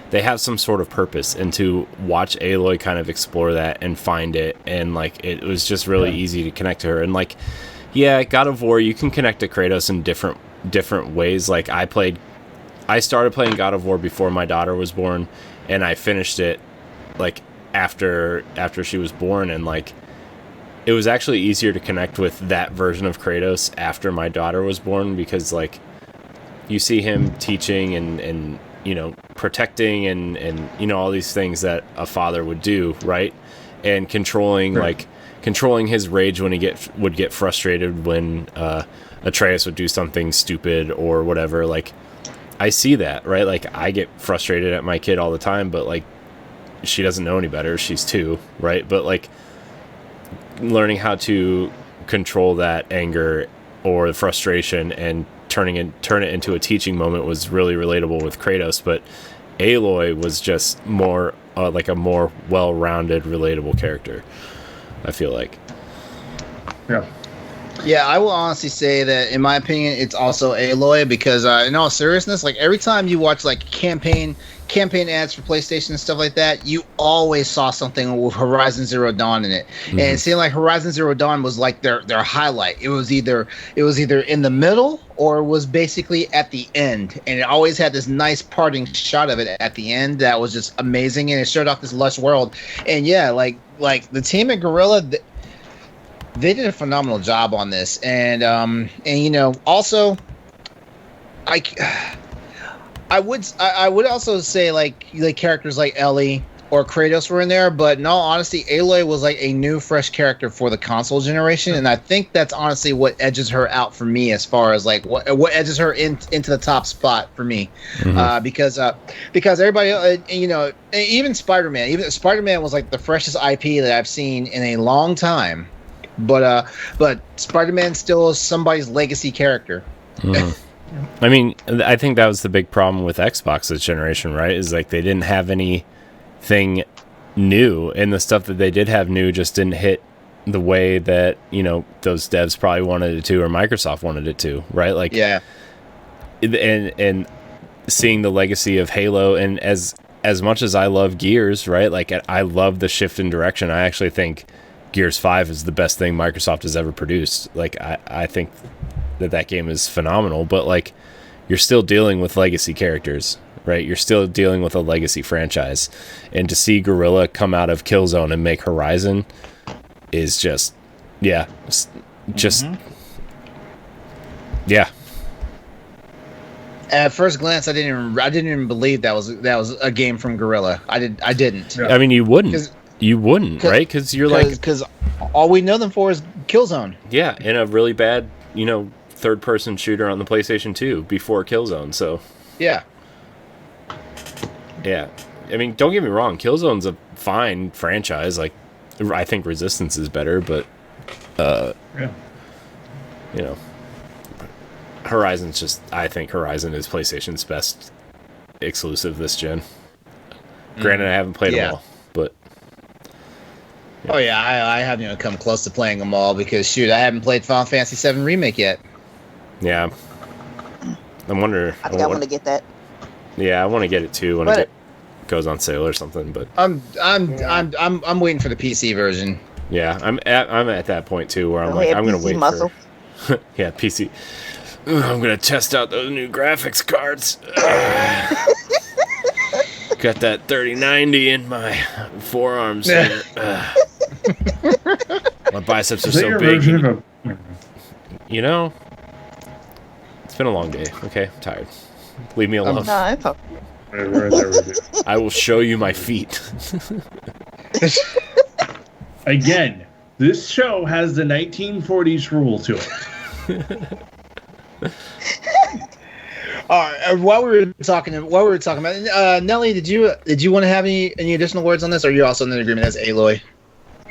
they have some sort of purpose, and to watch Aloy kind of explore that and find it, and like, it was just really easy to connect to her. And like, yeah, God of War, you can connect to Kratos in different ways. Like, I started playing God of War before my daughter was born, and I finished it like after she was born, and like, it was actually easier to connect with that version of Kratos after my daughter was born, because like, you see him teaching and you know, protecting and you know, all these things that a father would do, right? And controlling his rage when he would get frustrated when Atreus would do something stupid or whatever. Like, I see that, right? Like, I get frustrated at my kid all the time, but like, she doesn't know any better. She's 2, right? But like, learning how to control that anger or the frustration and turn it into a teaching moment was really relatable with Kratos. But Aloy was just more like a more well-rounded, relatable character, I feel like. Yeah. Yeah, I will honestly say that, in my opinion, it's also Aloy because, in all seriousness, like every time you watch like campaign ads for PlayStation and stuff like that, you always saw something with Horizon Zero Dawn in it, and it seemed like Horizon Zero Dawn was like their highlight. It was either in the middle or it was basically at the end, and it always had this nice parting shot of it at the end that was just amazing, and it showed off this lush world. And yeah, like the team at Guerrilla. They did a phenomenal job on this, and you know, also, I would also say like characters like Ellie or Kratos were in there, but in all honesty, Aloy was like a new, fresh character for the console generation, and I think that's honestly what edges her out for me as far as like what edges her into the top spot for me, because everybody, you know, even Spider-Man was like the freshest IP that I've seen in a long time. But Spider-Man still is somebody's legacy character. I mean, I think that was the big problem with Xbox this generation, right? Is like they didn't have anything new, and the stuff that they did have new just didn't hit the way that, you know, those devs probably wanted it to, or Microsoft wanted it to, right? Like, yeah. And seeing the legacy of Halo, and as much as I love Gears, right? Like, I love the shift in direction. I actually think Gears 5 is the best thing Microsoft has ever produced. Like, I think that game is phenomenal, but like, you're still dealing with legacy characters, right? You're still dealing with a legacy franchise, and to see Guerrilla come out of Killzone and make Horizon is just yeah. At first glance, I didn't even believe that was a game from Guerrilla. I didn't. Yeah. I mean, you wouldn't, right? Because because all we know them for is Killzone. Yeah, and a really bad, you know, third-person shooter on the PlayStation 2 before Killzone. So yeah. I mean, don't get me wrong, Killzone's a fine franchise. Like, I think Resistance is better, but you know, Horizon's just, I think Horizon is PlayStation's best exclusive this gen. Granted, I haven't played them all, but yeah. Oh yeah, I haven't even come close to playing them all because shoot, I haven't played Final Fantasy VII Remake yet. Yeah, I wonder. I think I want to get that. Yeah, I want to get it too when it goes on sale or something. But I'm waiting for the PC version. Yeah, I'm at that point too where I'm like, I'm gonna wait for yeah, PC. I'm gonna test out those new graphics cards. Got that 3090 in my forearms. There. My biceps are so big. You know, it's been a long day. Okay, I'm tired. Leave me alone. No, it's okay. I will show you my feet. Again, this show has the 1940s rule to it. All right. While we were talking about Nelly, did you want to have any additional words on this, or are you also in agreement as Aloy?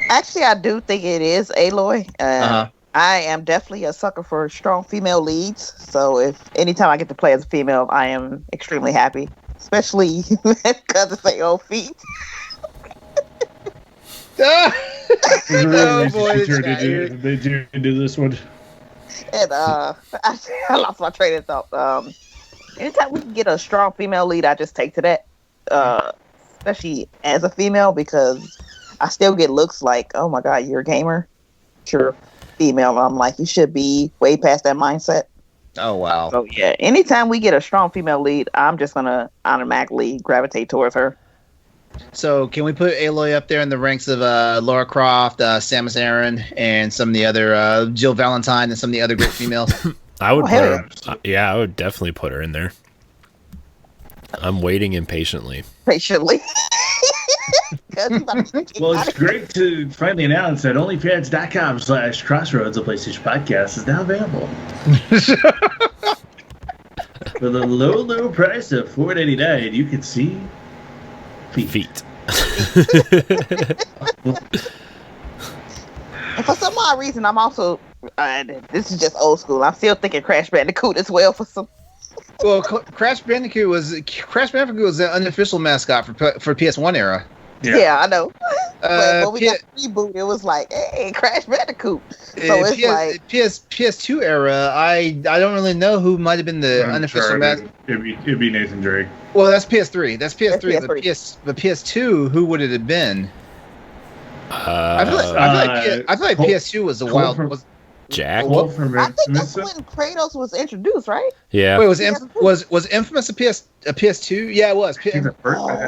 Actually, I do think it is Aloy. I am definitely a sucker for strong female leads. So if anytime I get to play as a female, I am extremely happy, especially because it's their old feet. Oh boy, did you do this one? And I lost my train of thought. Anytime we can get a strong female lead, I just take to that, especially as a female, because I still get looks like, oh my god, you're a gamer, you're female. And I'm like, you should be way past that mindset. Oh wow. So yeah, anytime we get a strong female lead, I'm just gonna automatically gravitate towards her. So can we put Aloy up there in the ranks of Lara Croft, Samus Aran, and some of the other Jill Valentine and some of the other great females? I would put her. Yeah, I would definitely put her in there. I'm waiting impatiently. Patiently. Well, it's great to finally announce that OnlyFans.com/Crossroads, a PlayStation podcast, is now available. For the low price of $4.99, you can see feet. And for some odd reason, I'm also this is just old school. I'm still thinking Crash Bandicoot as well for some. Well, Crash Bandicoot was the unofficial mascot for PS1 era. Yeah, I know. But when we P- got the reboot, it was like, hey, Crash Bandicoot. So it's PS2 era. I don't really know who might have been the unofficial master. It'd be Nathan Drake. Well, that's PS3. That's PS3. PS3. But PS2, who would it have been? I feel like PS2 was the wild. Was Jack. I think that's when Kratos was introduced, right? Yeah. Wait, was Infamous a PS2? Yeah, it was. I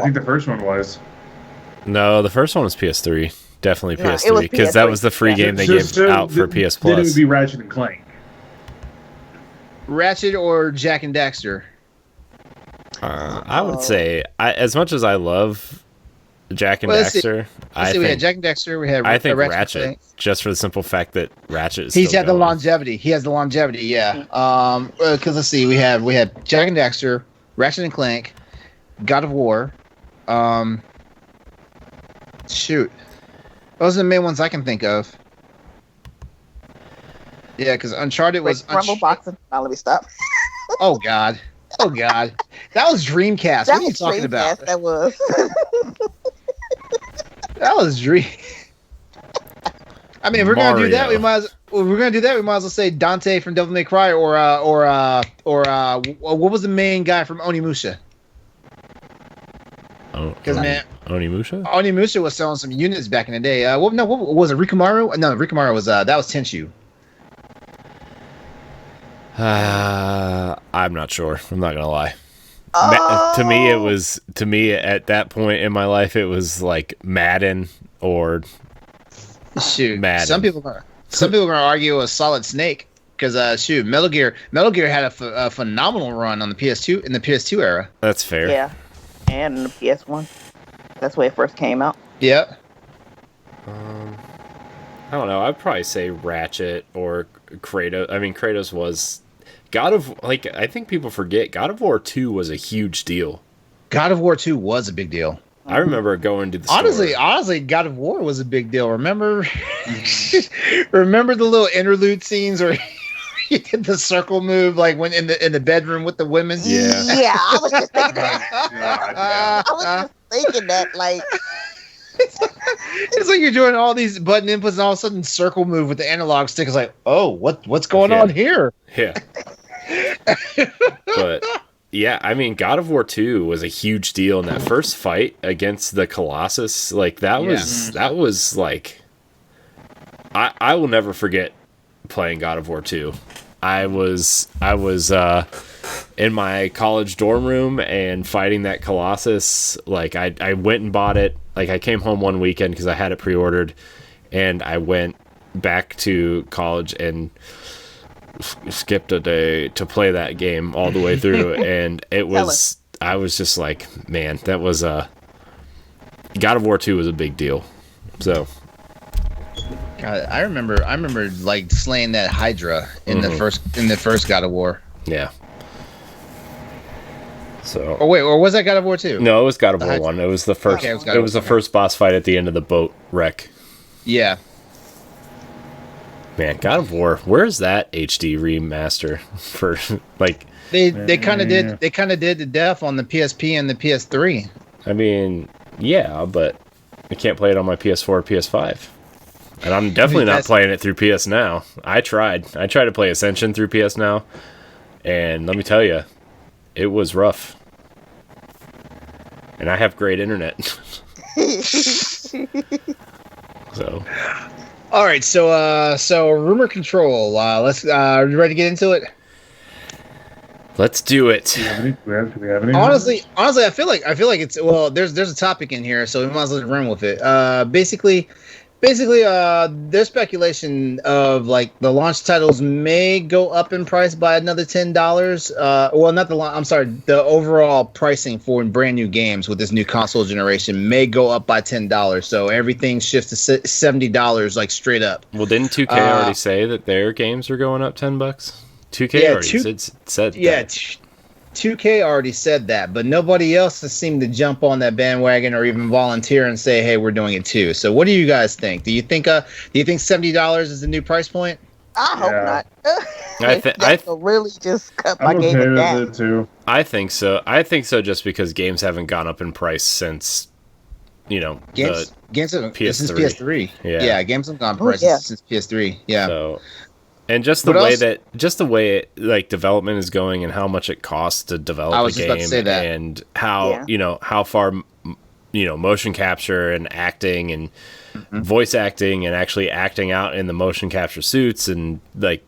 think the first one was. No, the first one was PS3. Definitely No, it PS3 was because that PS3. was the free game they gave out for PS Then it would Plus. be Ratchet and Clank. Ratchet or Jack and Daxter? I would say, as much as I love Jack and Let's see. Daxter, We had Jack and Daxter. We had. I think Ratchet. Ratchet, just for the simple fact that Ratchet is. He's still had the going. longevity. He has the longevity. Yeah. Because let's see, we had Jack and Daxter, Ratchet and Clank, God of War. Shoot, those are the main ones I can think of. Yeah, because Uncharted was. Rumble Boxing. Now let me stop. Oh God. That was Dreamcast. What are you talking about? That was. That was Dream. I mean, if we're gonna do that, Mario. we might as well say Dante from Devil May Cry or what was the main guy from Onimusha? Because man, Onimusha was selling some units back in the day. What was it? Rikamaru? No, Rikamaru was that was Tenchu. I'm not sure. I'm not gonna lie. To me at that point in my life, it was like Madden or Shoot. Madden. Some people are gonna argue it was Solid Snake because Metal Gear had a phenomenal run on the PS2 in the PS2 era. That's fair. Yeah. And the PS1. That's where it first came out. Yep. I don't know. I'd probably say Ratchet or Kratos. I mean, Kratos was I think people forget God of War 2 was a huge deal. God of War 2 was a big deal. I remember going to the Honestly, God of War was a big deal. Remember the little interlude scenes where you did the circle move, like when in the bedroom with the women. Yeah. Yeah, I was just thinking that. I was just thinking that, like. It's like you're doing all these button inputs and all of a sudden circle move with the analog stick is like, oh, what's going on here? Yeah. But yeah, I mean, God of War 2 was a huge deal in that first fight against the Colossus. Like that was like, I will never forget playing God of War 2. I was in my college dorm room and fighting that Colossus. Like I went and bought it. Like I came home one weekend because I had it pre-ordered, and I went back to college and skipped a day to play that game all the way through. And I was just like, man, that was God of War 2 was a big deal. So God, I remember like slaying that Hydra in the first God of War. yeah. So. Or was that God of War 2? No, it was God of War 1. It was the first. Okay, it was the first boss fight at the end of the boat wreck. Yeah. Man, God of War. Where's that HD remaster for like? They kind of did the death on the PSP and the PS3. I mean, yeah, but I can't play it on my PS4 or PS5. And I'm definitely not playing it through PS Now. I tried to play Ascension through PS Now, and let me tell you, it was rough. And I have great internet. So. All right, so rumor control. Let's. Are you ready to get into it? Let's do it. Do we have any? Honestly, I feel like it's There's a topic in here, so we might as well run with it. Basically, there's speculation of like the launch titles may go up in price by another $10. Well, not the launch. I'm sorry, the overall pricing for brand new games with this new console generation may go up by $10. So everything shifts to $70, like straight up. Well, didn't 2K already say that their games are going up $10? 2K already said yeah, that. 2K already said that, but nobody else has seemed to jump on that bandwagon or even volunteer and say, "Hey, we're doing it too." So, what do you guys think? Do you think $70 is the new price point? I hope not. I really just cut my I'm game okay down. with it too. I think so. I think so just because games haven't gone up in price since Games have PS3. since PS3. Yeah. Yeah, games have gone prices since PS3. Yeah. So, and just the way like development is going and how much it costs to develop I was a just about to game, say that. and how how far motion capture and acting and voice acting and actually acting out in the motion capture suits and like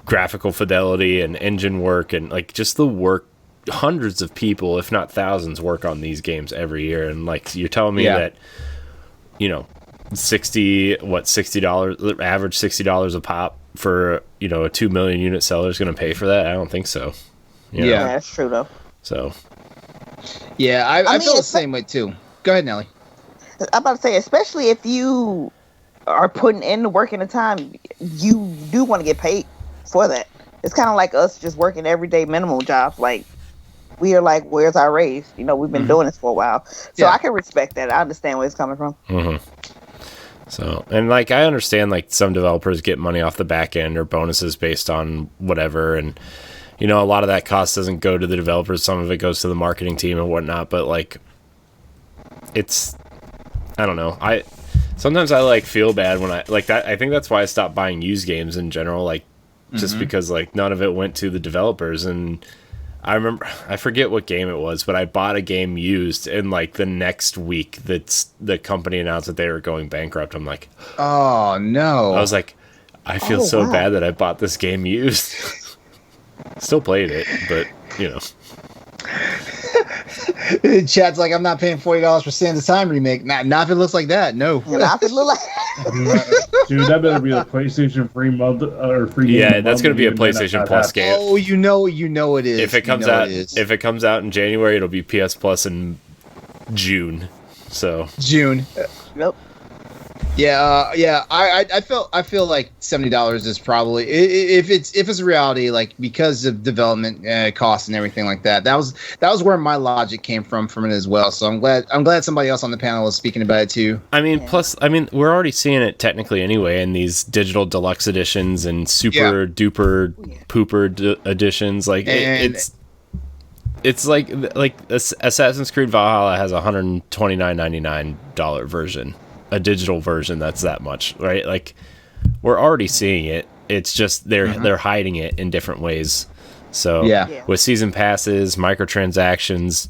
graphical fidelity and engine work and like just the work. Hundreds of people, if not thousands, work on these games every year, and like you're telling me that $60 average $60 a pop for a 2 million unit seller is going to pay for that? I don't think so. Yeah, that's true though. So yeah, I feel the same way too. Go ahead, Nelly. I'm about to say, especially if you are putting in the work and the time, you do want to get paid for that. It's kind of like us just working everyday minimum jobs. Like, we are like, where's our raise? We've been doing this for a while. So I can respect that. I understand where it's coming from. So, and like, I understand like some developers get money off the back end or bonuses based on whatever. And, a lot of that cost doesn't go to the developers. Some of it goes to the marketing team and whatnot. But like, I don't know. Sometimes I like feel bad when I like that. I think that's why I stopped buying used games in general. Like, just because like none of it went to the developers. And I remember, I forget what game it was, but I bought a game used, and like the next week the company announced that they were going bankrupt. I'm like, oh no. I was like, I feel so bad that I bought this game used. Still played it, but Chad's like, I'm not paying $40 for Sands of Time remake. Not if it looks like that. No. Not if it look like. Dude, that better be a PlayStation free month or free. Yeah, that's going to be a PlayStation Plus game. Oh, you know it is. If it comes out in January, it'll be PS Plus in June. So June. Nope. Yeah, I feel like $70 is probably if it's a reality, like because of development costs and everything like that. That was where my logic came from it as well. So I'm glad somebody else on the panel is speaking about it too. Plus, we're already seeing it technically anyway in these digital deluxe editions and super duper pooper editions. Like it's like Assassin's Creed Valhalla has a $129.99 version. A digital version that's that much, right? Like, we're already seeing it. It's just they're hiding it in different ways. So with season passes, microtransactions,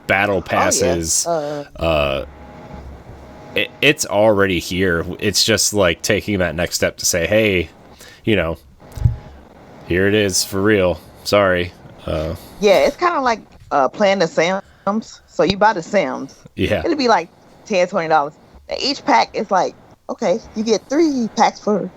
battle passes, it's already here. It's just like taking that next step to say, hey, here it is for real. Sorry. It's kind of like playing the Sims. So you buy the Sims. Yeah. It'll be like $10, $20. Each pack is like, okay, you get 3 packs for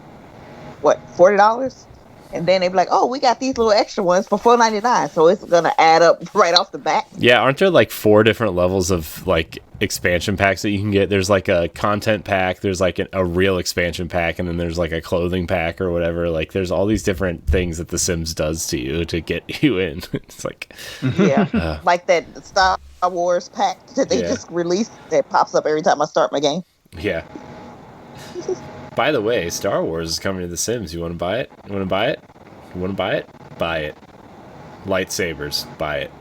what, $40? And then they be like, oh, we got these little extra ones for $4.99. So it's gonna add up right off the bat. Yeah, aren't there like 4 different levels of like expansion packs that you can get? There's like a content pack, there's like a real expansion pack, and then there's like a clothing pack or whatever. Like, there's all these different things that The Sims does to you to get you in. It's like, like that Star Wars pack that they just released that pops up every time I start my game. Yeah. By the way, Star Wars is coming to The Sims. You want to buy it? You want to buy it? You want to buy it? Buy it. Lightsabers. Buy it.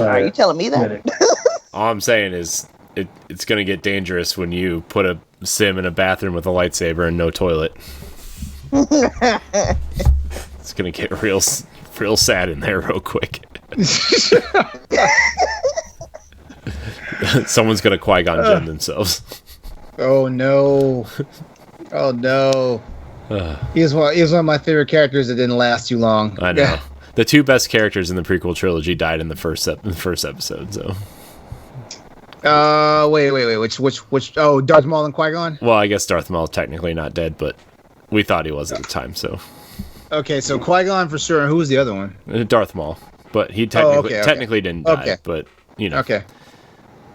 Are you telling me that? All I'm saying is it's going to get dangerous when you put a Sim in a bathroom with a lightsaber and no toilet. It's going to get real sad in there real quick. Someone's going to Qui-Gon Jinn themselves. Oh no! Oh no! He was one of my favorite characters that didn't last too long. I know. The 2 best characters in the prequel trilogy died in the first episode. So. Wait. Which? Oh, Darth Maul and Qui-Gon. Well, I guess Darth Maul is technically not dead, but we thought he was at the time. So. Okay, so Qui-Gon for sure. And who was the other one? Darth Maul, but he technically didn't die. Okay. But Okay.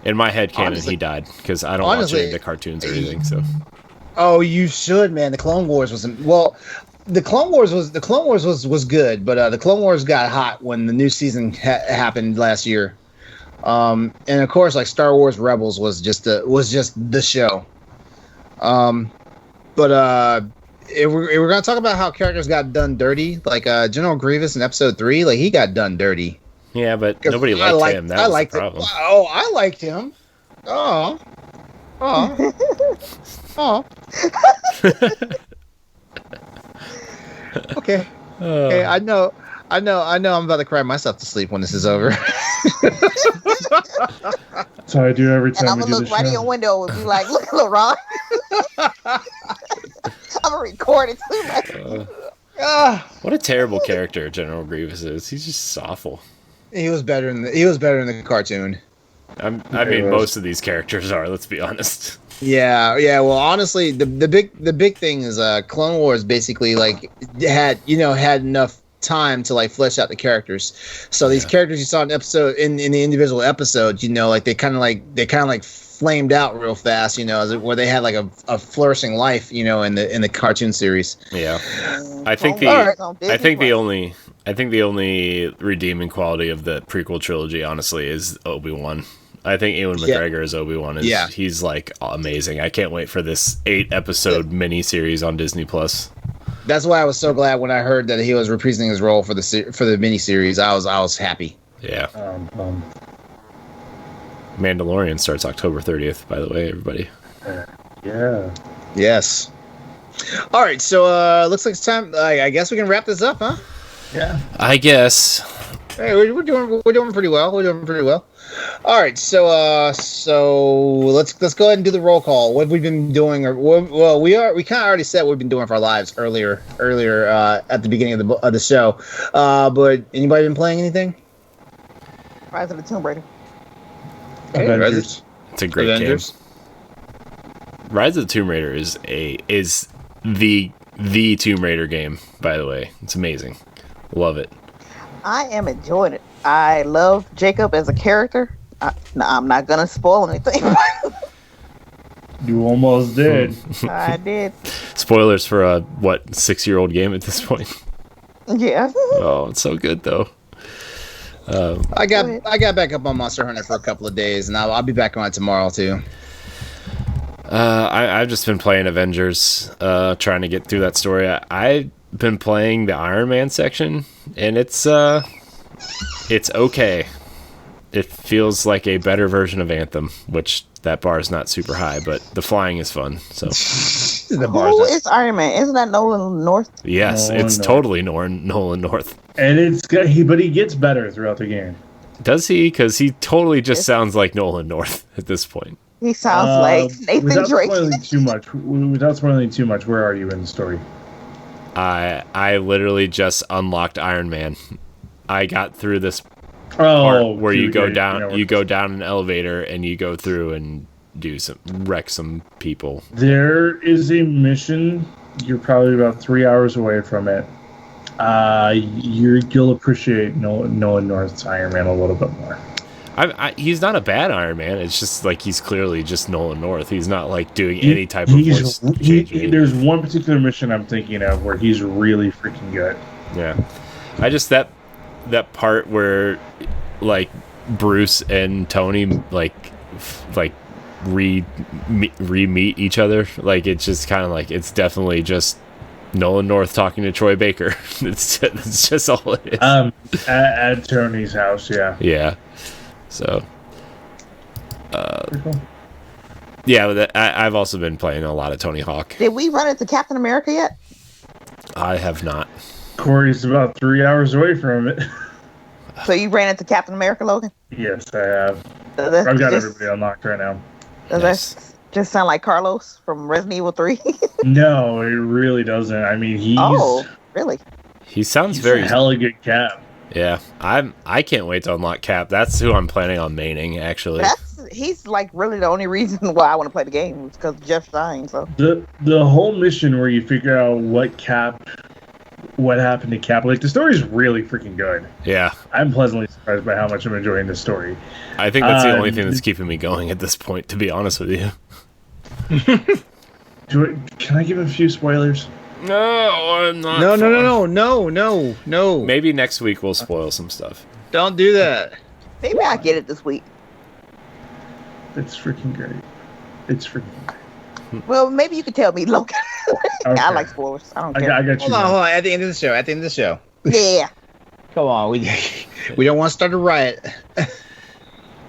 In my head canon, he died because I don't watch any of the cartoons or anything. So. Oh, you should, man. The Clone Wars was the Clone Wars was good, but the Clone Wars got hot when the new season happened last year. And of course, like Star Wars Rebels was just the show. But if we're gonna talk about how characters got done dirty, like General Grievous in Episode 3, like he got done dirty. Yeah, but 'Cause nobody liked him. That was the problem. Oh, I liked him. Oh, oh, oh. Okay. Okay, I know. I'm about to cry myself to sleep when this is over. That's how I do every And time I'm we gonna do the look right in your show. window and be like, "Look, LeRon." I'm gonna record it too. Like, Ah, What a terrible character General Grievous is. He's just awful. he was better in the cartoon. I Yeah, he mean, was. most of these characters are. Let's be honest. Yeah. Well, honestly, the big thing is Clone Wars basically like had enough time to like flesh out the characters. So these characters you saw in the individual episodes, like they kind of like flamed out real fast, where they had like a flourishing life, in the cartoon series. Yeah, I think the only redeeming quality of the prequel trilogy, honestly, is Obi-Wan. I think Ewan McGregor as Obi-Wan he's like amazing. I can't wait for this 8-episode mini-series on Disney Plus. That's why I was so glad when I heard that he was reprising his role for the mini-series. I was happy. Yeah. Mandalorian starts October 30th, by the way, everybody. Yeah. Yes. All right, so looks like it's time. I guess we can wrap this up, huh? Yeah. I guess. Hey, we're doing pretty well. All right, so let's go ahead and do the roll call. What have we been doing? We kind of already said what we've been doing for our lives earlier at the beginning of the show. But anybody been playing anything? Rise of the Tomb Raider. Avengers. It's a great game. Rise of the Tomb Raider is the Tomb Raider game, by the way. It's amazing. Love it. I am enjoying it. I love Jacob as a character. I'm not gonna spoil anything. You almost did. I did. Spoilers for a 6-year-old game at this point. Yeah. Oh, it's so good though. I got back up on Monster Hunter for a couple of days, and I'll be back on it tomorrow too. I've just been playing Avengers, trying to get through that story. I've been playing the Iron Man section, and it's okay. It feels like a better version of Anthem, which that bar is not super high, but the flying is fun. So Who is Iron Man? Isn't that Nolan North? yes, it's totally Nolan North. And but he gets better throughout the game. Does he? Because he totally just sounds like Nolan North at this point. He sounds like Nathan Drake. Without spoiling too much, where are you in the story? I literally just unlocked Iron Man. I got through this part where you go down an elevator and you go through and wreck some people. There is a mission. You're probably about 3 hours away from it. You'll appreciate Nolan North's Iron Man a little bit more. He's not a bad Iron Man. It's just like he's clearly just Nolan North. He's not like doing any type of voice change. There's one particular mission I'm thinking of where he's really freaking good. Yeah, I just that part where like Bruce and Tony like re-meet each other. Like it's just kind of like it's definitely just Nolan North talking to Troy Baker. It's just all it is. At Tony's house, yeah. Yeah. So, Cool. yeah, but I've also been playing a lot of Tony Hawk. Did we run into Captain America yet? I have not. Corey's about 3 hours away from it. So you ran into Captain America, Logan? Yes, I have. Does I've got everybody unlocked right now. Nice. that just sound like Carlos from Resident Evil 3? No, it really doesn't. I mean, he's really? He sounds a very hella good Cap. Yeah, I can't wait to unlock Cap. That's who I'm planning on maining, actually. He's like really the only reason why I want to play the game is because Jeff Stein. So The whole mission where you figure out what happened to Cap, like the story's really freaking good. Yeah, I'm pleasantly surprised by how much I'm enjoying this story. I think that's the only thing that's keeping me going at this point, to be honest with you. Can I give a few spoilers? No, I'm not. No. Maybe next week we'll spoil some stuff. Don't do that. maybe I get it this week. It's freaking great. It's freaking great. Well, maybe you could tell me, Logan. Okay. I like spoilers. I don't care. I got you. Hold on. At the end of the show. Yeah. Come on. We don't want to start a riot.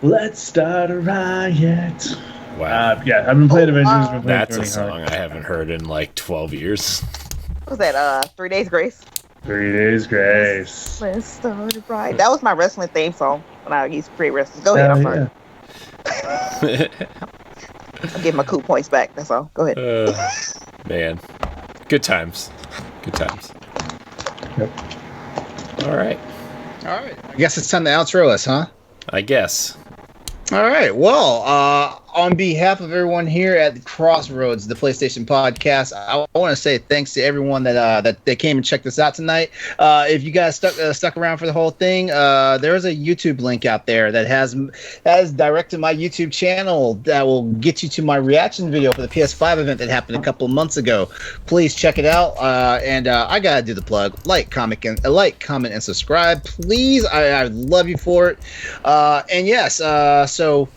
Let's start a riot. Wow. Yeah, I've been playing Avengers. Been playing That's a Tony Hawk. song I haven't heard in like 12 years. What was that? 3 Days Grace. 3 Days Grace. Let's start it right. That was my wrestling theme song when I used to create wrestling. Go ahead, I'm sorry. I'll give my cool points back. That's all. Go ahead. Man. Good times. Good times. Yep. All right. I guess it's time to outro us, huh? I guess. All right. Well, on behalf of everyone here at the Crossroads, the PlayStation Podcast, I want to say thanks to everyone that they came and checked us out tonight. If you guys stuck around for the whole thing, there is a YouTube link out there that has directed my YouTube channel that will get you to my reaction video for the PS5 event that happened a couple of months ago. Please check it out. And I gotta do the plug: like, comment, and subscribe, please. I love you for it. And yes, so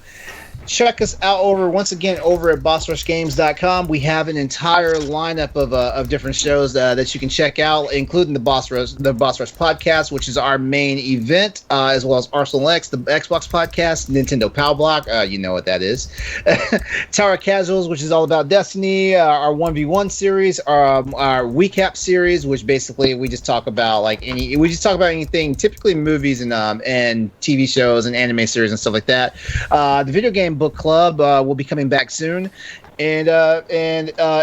check us out once again over at bossrushgames.com. We have an entire lineup of different shows that you can check out, including the Boss Rush podcast, which is our main event, as well as Arsenal X, the Xbox podcast, Nintendo Power Block, you know what that is, Tower Casuals, which is all about Destiny, our 1v1 series, our recap series, which basically we just talk about anything, typically movies and TV shows and anime series and stuff like that. The video game book club will be coming back soon, and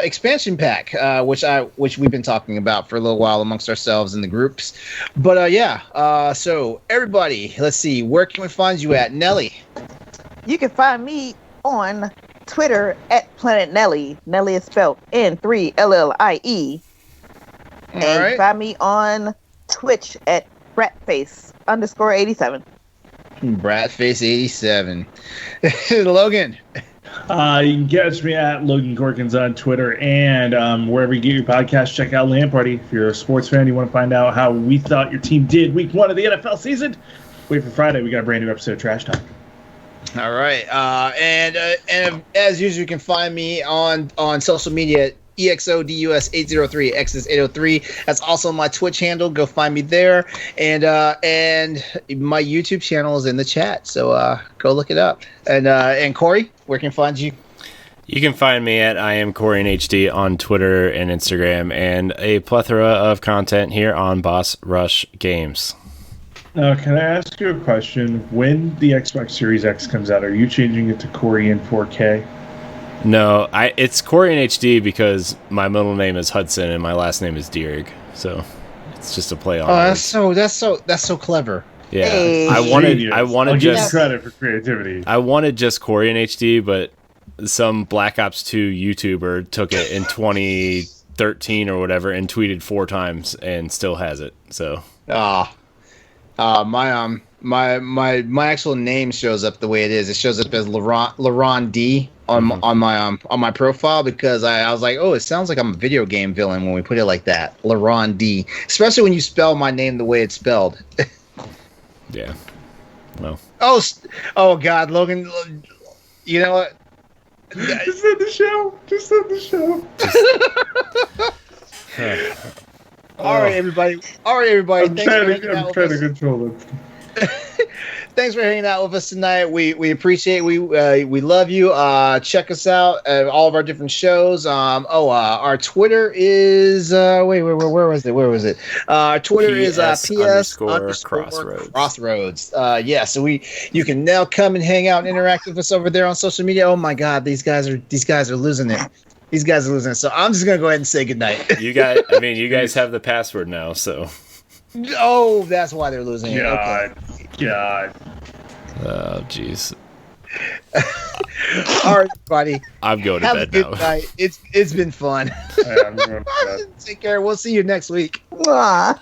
expansion pack, which we've been talking about for a little while amongst ourselves in the groups. But so everybody, let's see, where can we find you at, Nelly? You can find me on Twitter at Planet Nelly. Nelly is spelled N3LLIE. And you can find me on Twitch at Bratface_87. Bratface87. Logan. You can catch me at Logan Corkins on Twitter and wherever you get your podcast. Check out Land Party. If you're a sports fan, you want to find out how we thought your team did week 1 of the NFL season, wait for Friday. We got a brand new episode of Trash Talk. All right. And as usual, you can find me on social media at EXODUS803, X's803. That's also my Twitch handle. Go find me there. And my YouTube channel is in the chat. So go look it up. And Corey, where can I find you? You can find me at I am Corey in HD on Twitter and Instagram, and a plethora of content here on Boss Rush Games. Now, can I ask you a question? When the Xbox Series X comes out, are you changing it to Corey in 4K? No, it's Corey in HD because my middle name is Hudson and my last name is Dierig, so it's just a play on. Oh, that's so clever. Yeah, Hey. I wanted I'll give just you credit for creativity. I wanted just Corey in HD, but some Black Ops 2 YouTuber took it in 2013 or whatever and tweeted 4 times and still has it. So my actual name shows up the way it is. It shows up as Laron D on my profile because I was like, oh, it sounds like I'm a video game villain when we put it like that, Laron D. Especially when you spell my name the way it's spelled. yeah, well. Oh God, Logan, you know what? Just end the show. All right, everybody. I'm trying to control it. Thanks for hanging out with us tonight. We appreciate it. We love you. Check us out at all of our different shows. Our Twitter is where was it? Our Twitter is PS_Crossroads. Yeah, so you can now come and hang out and interact with us over there on social media. Oh my God, these guys are losing it. These guys are losing it. So I'm just gonna go ahead and say goodnight. You guys have the password now, so. Oh, that's why they're losing it. Okay. God. Oh, jeez. All right, everybody. I'm going to Have bed a good now. night. It's been fun. Yeah, I'm going to bed. Take care. We'll see you next week. Mwah.